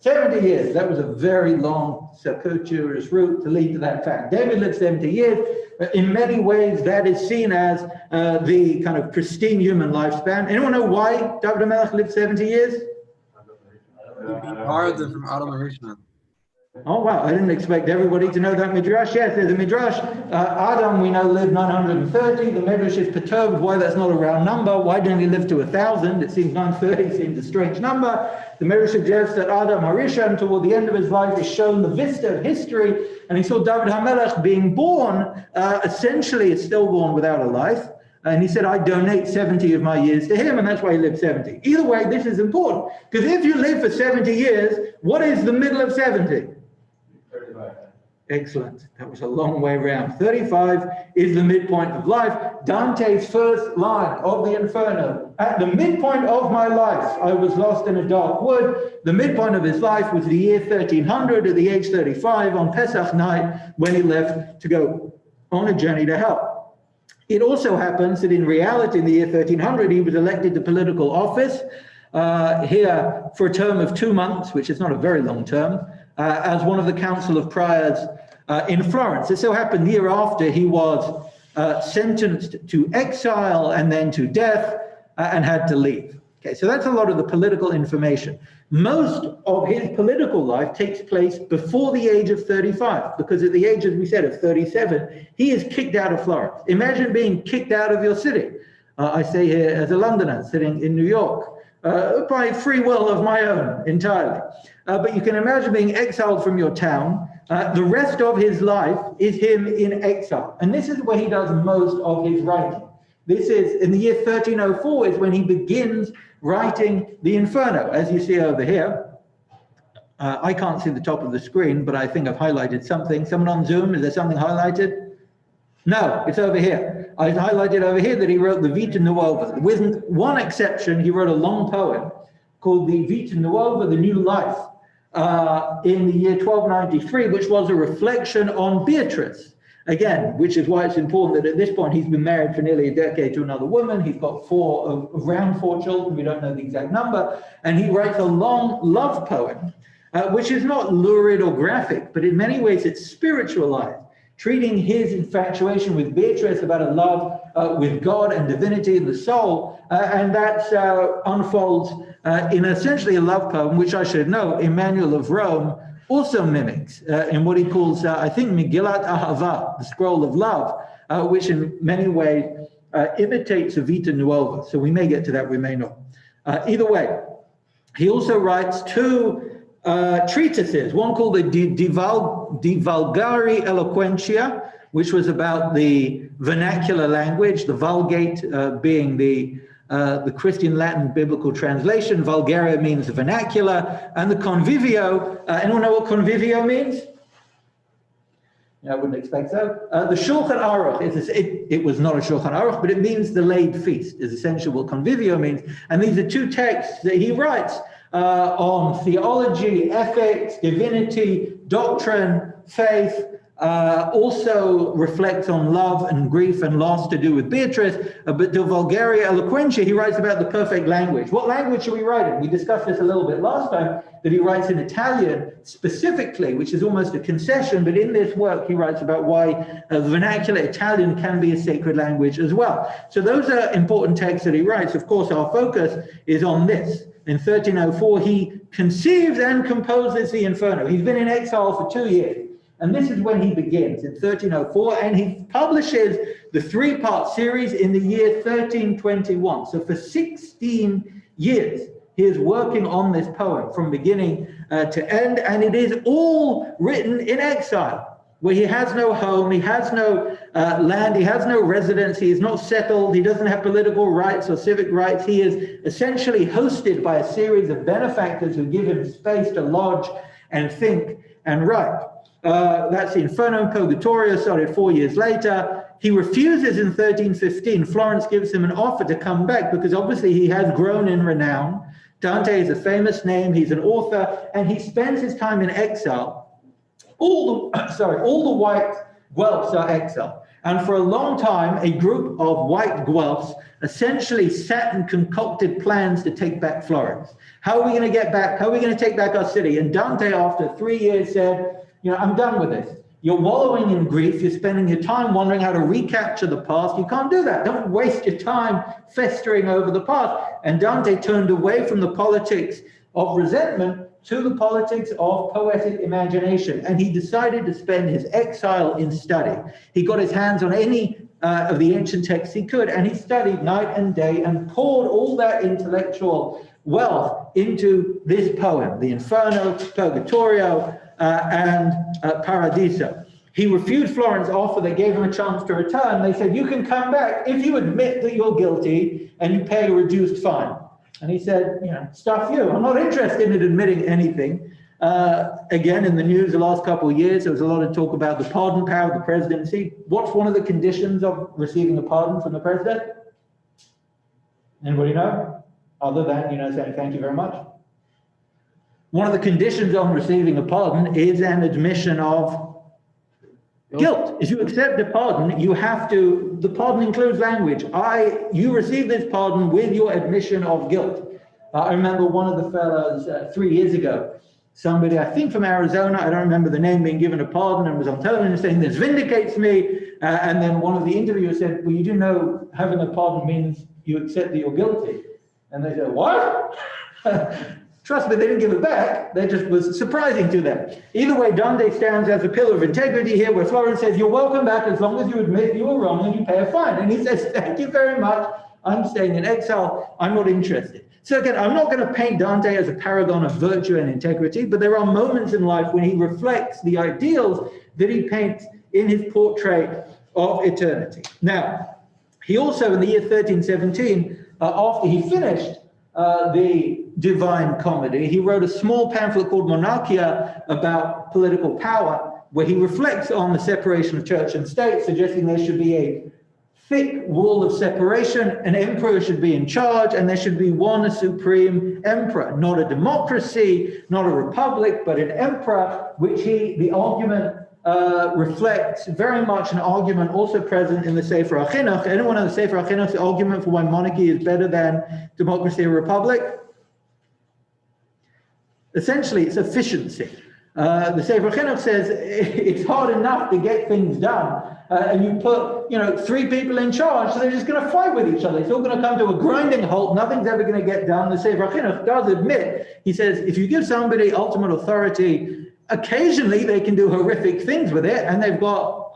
70 years. That was a very long, circuitous route to lead to that fact. David lived 70 years. In many ways, that is seen as the kind of pristine human lifespan. Anyone know why David HaMelech lived 70 years? Borrowed them from Adam and Rishon. Oh, wow. I didn't expect everybody to know that Midrash. Yes, there's a Midrash. Adam, we know, lived 930. The Midrash is perturbed why that's not a round number. Why didn't he live to 1,000? It seems 930 seems a strange number. The Midrash suggests that Adam HaRishon, toward the end of his life, is shown the vista of history, and he saw David HaMelech being born, essentially a stillborn without a life. And he said, I donate 70 of my years to him, and that's why he lived 70. Either way, this is important, because if you live for 70 years, what is the middle of 70? 35. Excellent. That was a long way around. 35 is the midpoint of life. Dante's first line of the Inferno. At the midpoint of my life, I was lost in a dark wood. The midpoint of his life was the year 1300 at the age 35 on Pesach night when he left to go on a journey to hell. It also happens that in reality, in the year 1300, he was elected to political office here for a term of 2 months, which is not a very long term, as one of the Council of Priors in Florence. It so happened the year after he was sentenced to exile and then to death and had to leave. Okay, so that's a lot of the political information. Most of his political life takes place before the age of 35, because at the age, as we said, of 37, he is kicked out of Florence. Imagine being kicked out of your city. I say here as a Londoner sitting in New York, by free will of my own entirely. But you can imagine being exiled from your town. The rest of his life is him in exile. And this is where he does most of his writing. This is, in the year 1304, is when he begins writing the Inferno, as you see over here. I can't see the top of the screen, but I think I've highlighted something. Someone on Zoom, is there something highlighted? No, it's over here. I highlighted over here that he wrote the Vita Nuova. With one exception, he wrote a long poem called the Vita Nuova, the New Life, in the year 1293, which was a reflection on Beatrice. Again, which is why it's important that at this point he's been married for nearly a decade to another woman. He's got around four children. We don't know the exact number. And he writes a long love poem, which is not lurid or graphic, but in many ways it's spiritualized, treating his infatuation with Beatrice about a love with God and divinity in the soul. And that unfolds in essentially a love poem, which I should know, Emmanuel of Rome also mimics in what he calls, I think, Megillat Ahava, the scroll of love, which in many ways imitates a Vita Nuova. So we may get to that, we may not. Either way, he also writes two treatises, one called the De Vulgari Eloquentia, which was about the vernacular language, the Vulgate being the Christian Latin biblical translation. Vulgaria means vernacular, and the Convivio. Anyone know what Convivio means? Yeah, I wouldn't expect so. The Shulchan Aruch, it was not a Shulchan Aruch, but it means the laid feast, is essentially what Convivio means. And these are two texts that he writes on theology, ethics, divinity, doctrine, faith, also reflects on love and grief and loss to do with Beatrice, but De Vulgaria Eloquentia, he writes about the perfect language. What language are we writing? We discussed this a little bit last time, that he writes in Italian specifically, which is almost a concession, but in this work he writes about why vernacular Italian can be a sacred language as well. So those are important texts that he writes. Of course, our focus is on this. In 1304, he conceives and composes the Inferno. He's been in exile for 2 years. And this is when he begins, in 1304, and he publishes the 3-part series in the year 1321. So for 16 years, he is working on this poem from beginning to end, and it is all written in exile, where he has no home, he has no land. He has no residence. He is not settled. He doesn't have political rights or civic rights. He is essentially hosted by a series of benefactors who give him space to lodge and think and write. That's the Inferno and Purgatorio, started 4 years later. He refuses in 1315. Florence gives him an offer to come back because obviously he has grown in renown. Dante is a famous name. He's an author, and he spends his time in exile. All the white Guelphs are exiled. And for a long time, a group of white Guelphs essentially sat and concocted plans to take back Florence. How are we going to get back? How are we going to take back our city? And Dante, after 3 years, said, I'm done with this. You're wallowing in grief. You're spending your time wondering how to recapture the past. You can't do that. Don't waste your time festering over the past. And Dante turned away from the politics of resentment to the politics of poetic imagination. And he decided to spend his exile in study. He got his hands on any of the ancient texts he could, and he studied night and day and poured all that intellectual wealth into this poem, the Inferno, Purgatorio, and Paradiso. He refused Florence's offer. They gave him a chance to return. They said, you can come back if you admit that you're guilty and you pay a reduced fine. And he said, stuff you. I'm not interested in admitting anything. Again, in the news the last couple of years, there was a lot of talk about the pardon power of the presidency. What's one of the conditions of receiving a pardon from the president? Anybody know? Other than, saying thank you very much. One of the conditions on receiving a pardon is an admission of guilt. If you accept a pardon, you have to, the pardon includes language. You receive this pardon with your admission of guilt. I remember one of the fellows 3 years ago, somebody, I think from Arizona, I don't remember the name, being given a pardon and was on television saying, this vindicates me. And then one of the interviewers said, well, you do know having a pardon means you accept that you're guilty. And they said, what? Trust me, they didn't give it back. That just was surprising to them. Either way, Dante stands as a pillar of integrity here, where Florence says, you're welcome back as long as you admit you were wrong and you pay a fine. And he says, thank you very much. I'm staying in exile. I'm not interested. So again, I'm not going to paint Dante as a paragon of virtue and integrity, but there are moments in life when he reflects the ideals that he paints in his portrait of eternity. Now, he also, in the year 1317, after he finished the Divine Comedy, he wrote a small pamphlet called Monarchia about political power, where he reflects on the separation of church and state, suggesting there should be a thick wall of separation, an emperor should be in charge, and there should be one supreme emperor, not a democracy, not a republic, but an emperor, which the argument reflects very much an argument also present in the Sefer HaChinuch. Anyone know the Sefer HaChinuch, the argument for why monarchy is better than democracy or republic? Essentially, it's efficiency. The Sefer HaChinuch says it's hard enough to get things done, and you put 3 people in charge, so they're just going to fight with each other. It's all going to come to a grinding halt. Nothing's ever going to get done. The Sefer HaChinuch does admit, he says, if you give somebody ultimate authority, occasionally they can do horrific things with it, and they've got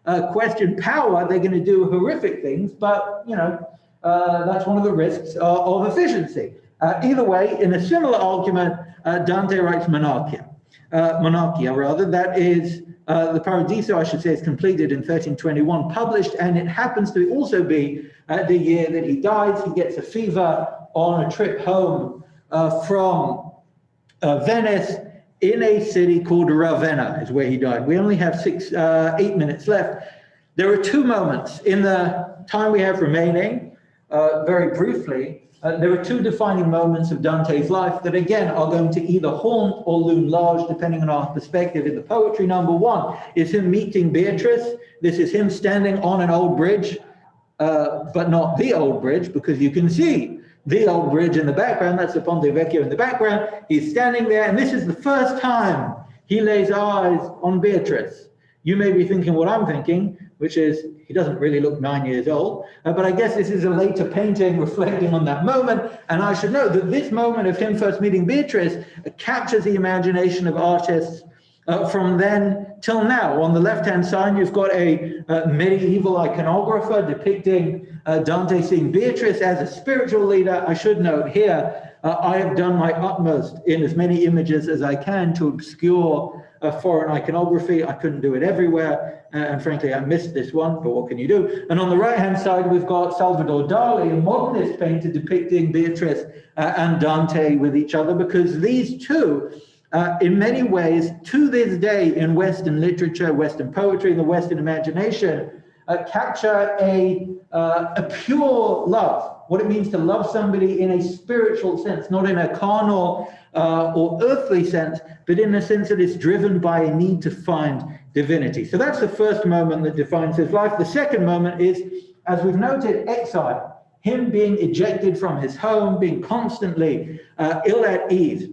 unquestioned power. They're going to do horrific things, but that's one of the risks of efficiency. Either way, in a similar argument, Dante writes Monarchia, that is, the Paradiso, I should say, is completed in 1321, published, and it happens to also be the year that he dies. He gets a fever on a trip home from Venice, in a city called Ravenna, is where he died. We only have 8 minutes left. There are 2 moments in the time we have remaining, very briefly. There are 2 defining moments of Dante's life that, again, are going to either haunt or loom large, depending on our perspective in the poetry. Number 1 is him meeting Beatrice. This is him standing on an old bridge, but not the old bridge, because you can see the old bridge in the background. That's the Ponte Vecchio in the background. He's standing there, and this is the first time he lays eyes on Beatrice. You may be thinking what I'm thinking, which is he doesn't really look 9 years old, but I guess this is a later painting reflecting on that moment. And I should note that this moment of him first meeting Beatrice captures the imagination of artists from then till now. On the left-hand side, you've got a medieval iconographer depicting Dante seeing Beatrice as a spiritual leader. I should note here, I have done my utmost in as many images as I can to obscure foreign iconography. I couldn't do it everywhere, and frankly, I missed this one, but what can you do? And on the right-hand side, we've got Salvador Dali, a modernist painter depicting Beatrice and Dante with each other, because these two, in many ways, to this day in Western literature, Western poetry, and the Western imagination, capture a pure love, what it means to love somebody in a spiritual sense, not in a carnal or earthly sense, but in a sense that is driven by a need to find divinity. So that's the first moment that defines his life. The second moment is, as we've noted, exile, him being ejected from his home, being constantly ill at ease.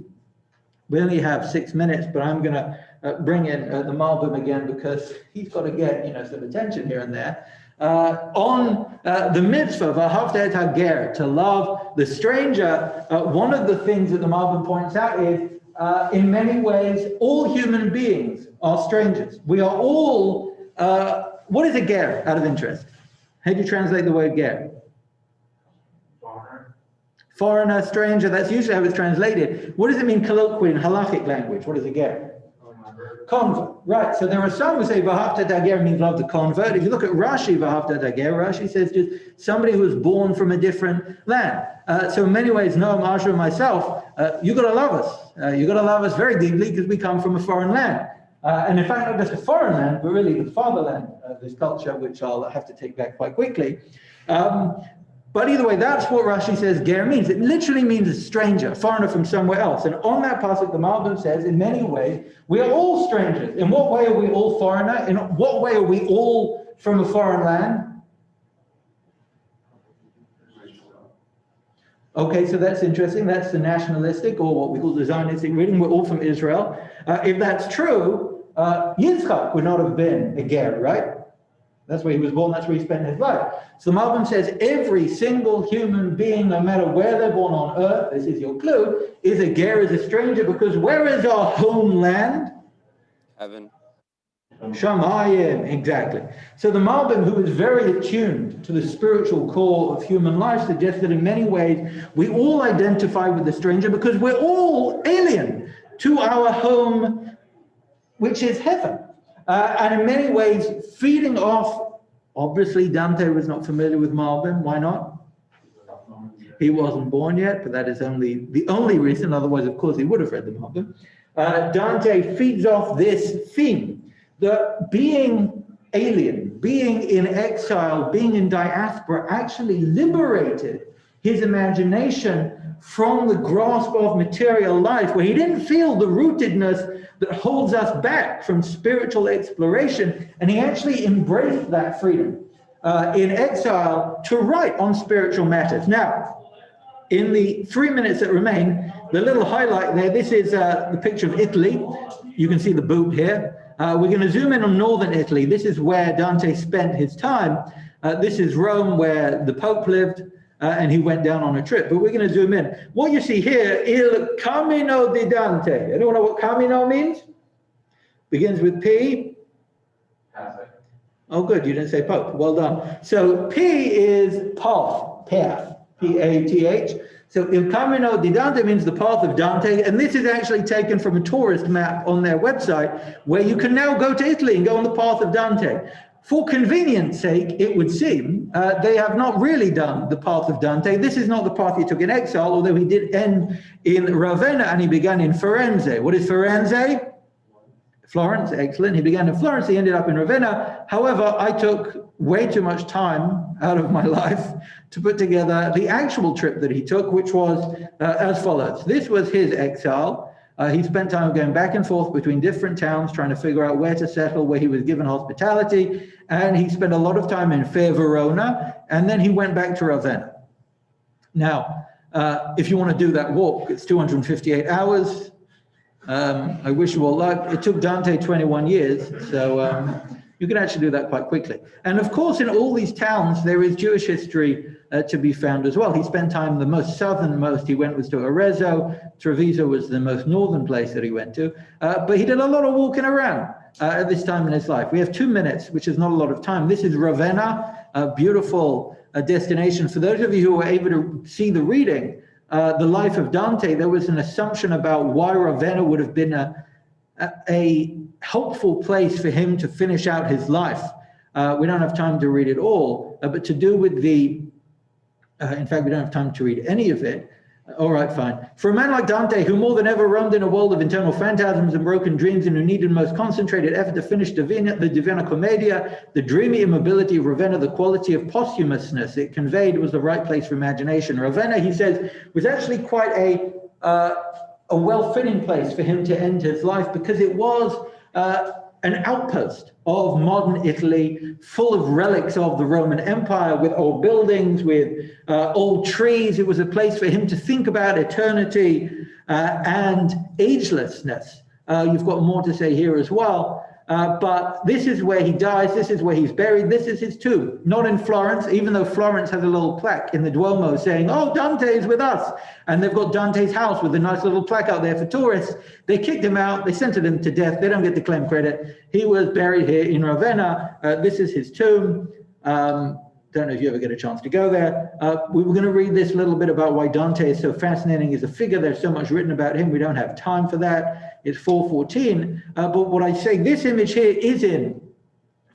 We only have 6 minutes, but I'm going to bring in the Malbim again, because he's got to get some attention here and there. On the mitzvah, v'ahavta et hager, to love the stranger, one of the things that the Malbim points out is, in many ways, all human beings are strangers. We are all, what is a ger, out of interest? How do you translate the word ger? Foreigner, stranger, that's usually how it's translated. What does it mean colloquially in halachic language? What does it get? Convert, right. So there are some who say V'ahavta et hager means love the convert. If you look at Rashi, V'ahavta et hager, Rashi says just somebody who was born from a different land. So in many ways, Noam, Asher, and myself, you got to love us. You got to love us very deeply, because we come from a foreign land. And in fact, not just a foreign land, but really the fatherland of this culture, which I'll have to take back quite quickly. But either way, that's what Rashi says ger means. It literally means a stranger, foreigner from somewhere else. And on that passage, the Malbim says, in many ways, we are all strangers. In what way are we all foreigner? In what way are we all from a foreign land? Okay, so that's interesting. That's the nationalistic, or what we call the Zionistic reading. We're all from Israel. If that's true, Yitzchak would not have been a ger, right? That's where he was born, that's where he spent his life. So the Malbim says every single human being, no matter where they're born on earth, this is your clue, is a ger, is a stranger, because where is our homeland? Heaven. Shamayim, exactly. So the Malbim, who is very attuned to the spiritual core of human life, suggests that in many ways we all identify with the stranger, because we're all alien to our home, which is heaven. And in many ways, feeding off, obviously Dante was not familiar with Malbim. Why not? He wasn't born yet, but that is the only reason. Otherwise, of course, he would have read the Malbim. Dante feeds off this theme, that being alien, being in exile, being in diaspora, actually liberated his imagination from the grasp of material life, where he didn't feel the rootedness that holds us back from spiritual exploration, and he actually embraced that freedom in exile to write on spiritual matters. Now, in the 3 minutes that remain, the little highlight there, this is the picture of Italy. You can see the boot here. We're going to zoom in on northern Italy. This is where Dante spent his time. This is Rome, where the Pope lived. And he went down on a trip, but we're going to zoom in. What you see here, Il Camino di Dante. Anyone know what Camino means? Begins with P. Oh, good, you didn't say Pope. Well done. So P is path, P-A-T-H. So Il Camino di Dante means the path of Dante, and this is actually taken from a tourist map on their website, where you can now go to Italy and go on the path of Dante. For convenience sake, it would seem, they have not really done the path of Dante. This is not the path he took in exile, although he did end in Ravenna and he began in Firenze. What is Firenze? Florence, excellent. He began in Florence, he ended up in Ravenna. However, I took way too much time out of my life to put together the actual trip that he took, which was as follows. This was his exile. He spent time going back and forth between different towns, trying to figure out where to settle, where he was given hospitality. And he spent a lot of time in Fair Verona, and then he went back to Ravenna. Now, if you want to do that walk, it's 258 hours. I wish you all luck. It took Dante 21 years, so you can actually do that quite quickly. And of course, in all these towns, there is Jewish history to be found as well. He spent time, the most southernmost he went was to Arezzo. Treviso was the most northern place that he went to. But he did a lot of walking around at this time in his life. We have 2 minutes, which is not a lot of time. This is Ravenna, a beautiful destination. For those of you who were able to see the reading, the life of Dante, there was an assumption about why Ravenna would have been a helpful place for him to finish out his life. We don't have time to read it all, but to do with the, in fact, we don't have time to read any of it. All right, fine. For a man like Dante, who more than ever roamed in a world of internal phantasms and broken dreams, and who needed most concentrated effort to finish the Divina Commedia, the dreamy immobility of Ravenna, the quality of posthumousness it conveyed, was the right place for imagination. Ravenna, he says, was actually quite a well-fitting place for him to end his life, because it was an outpost of modern Italy, full of relics of the Roman Empire, with old buildings, with old trees. It was a place for him to think about eternity and agelessness. You've got more to say here as well. But this is where he dies. This is where he's buried. This is his tomb, not in Florence, even though Florence has a little plaque in the Duomo saying, oh, Dante is with us. And they've got Dante's house with a nice little plaque out there for tourists. They kicked him out. They sentenced him to death. They don't get to claim credit. He was buried here in Ravenna. This is his tomb. Don't know if you ever get a chance to go there. We were going to read this little bit about why Dante is so fascinating as a figure. There's so much written about him. We don't have time for that. It's 4:14. But what I say, this image here is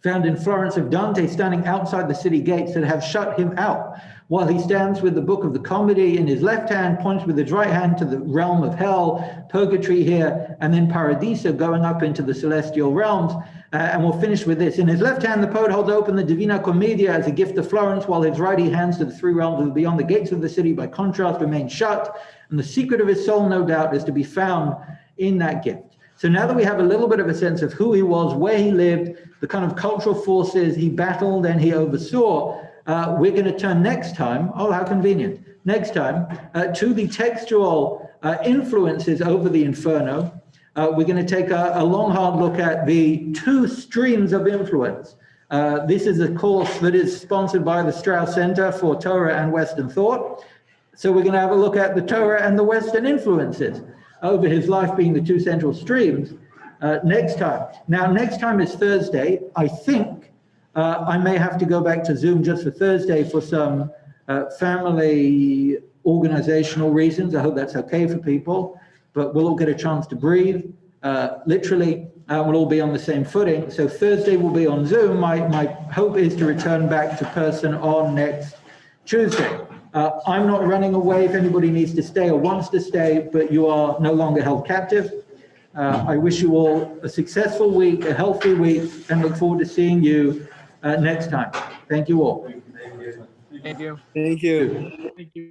found in Florence, of Dante standing outside the city gates that have shut him out, while he stands with the book of the comedy in his left hand, points with his right hand to the realm of hell, purgatory here, and then paradiso, going up into the celestial realms. And we'll finish with this. In his left hand, the poet holds open the Divina Commedia as a gift to Florence, while his right he hands to the three realms of beyond the gates of the city, by contrast, remain shut. And the secret of his soul, no doubt, is to be found in that gift. So now that we have a little bit of a sense of who he was, where he lived, the kind of cultural forces he battled and he oversaw, we're going to turn next time, oh, how convenient, next time, to the textual influences over the Inferno. We're going to take a long, hard look at the two streams of influence. This is a course that is sponsored by the Strauss Center for Torah and Western Thought. So we're going to have a look at the Torah and the Western influences over his life, being the two central streams, next time. Now, next time is Thursday. I think I may have to go back to Zoom just for Thursday for some family organizational reasons. I hope that's okay for people, but we'll all get a chance to breathe, literally. We'll all be on the same footing. So Thursday will be on Zoom. My hope is to return back to person on next Tuesday. I'm not running away if anybody needs to stay or wants to stay, but you are no longer held captive. I wish you all a successful week, a healthy week, and look forward to seeing you next time. Thank you all. Thank you. Thank you. Thank you.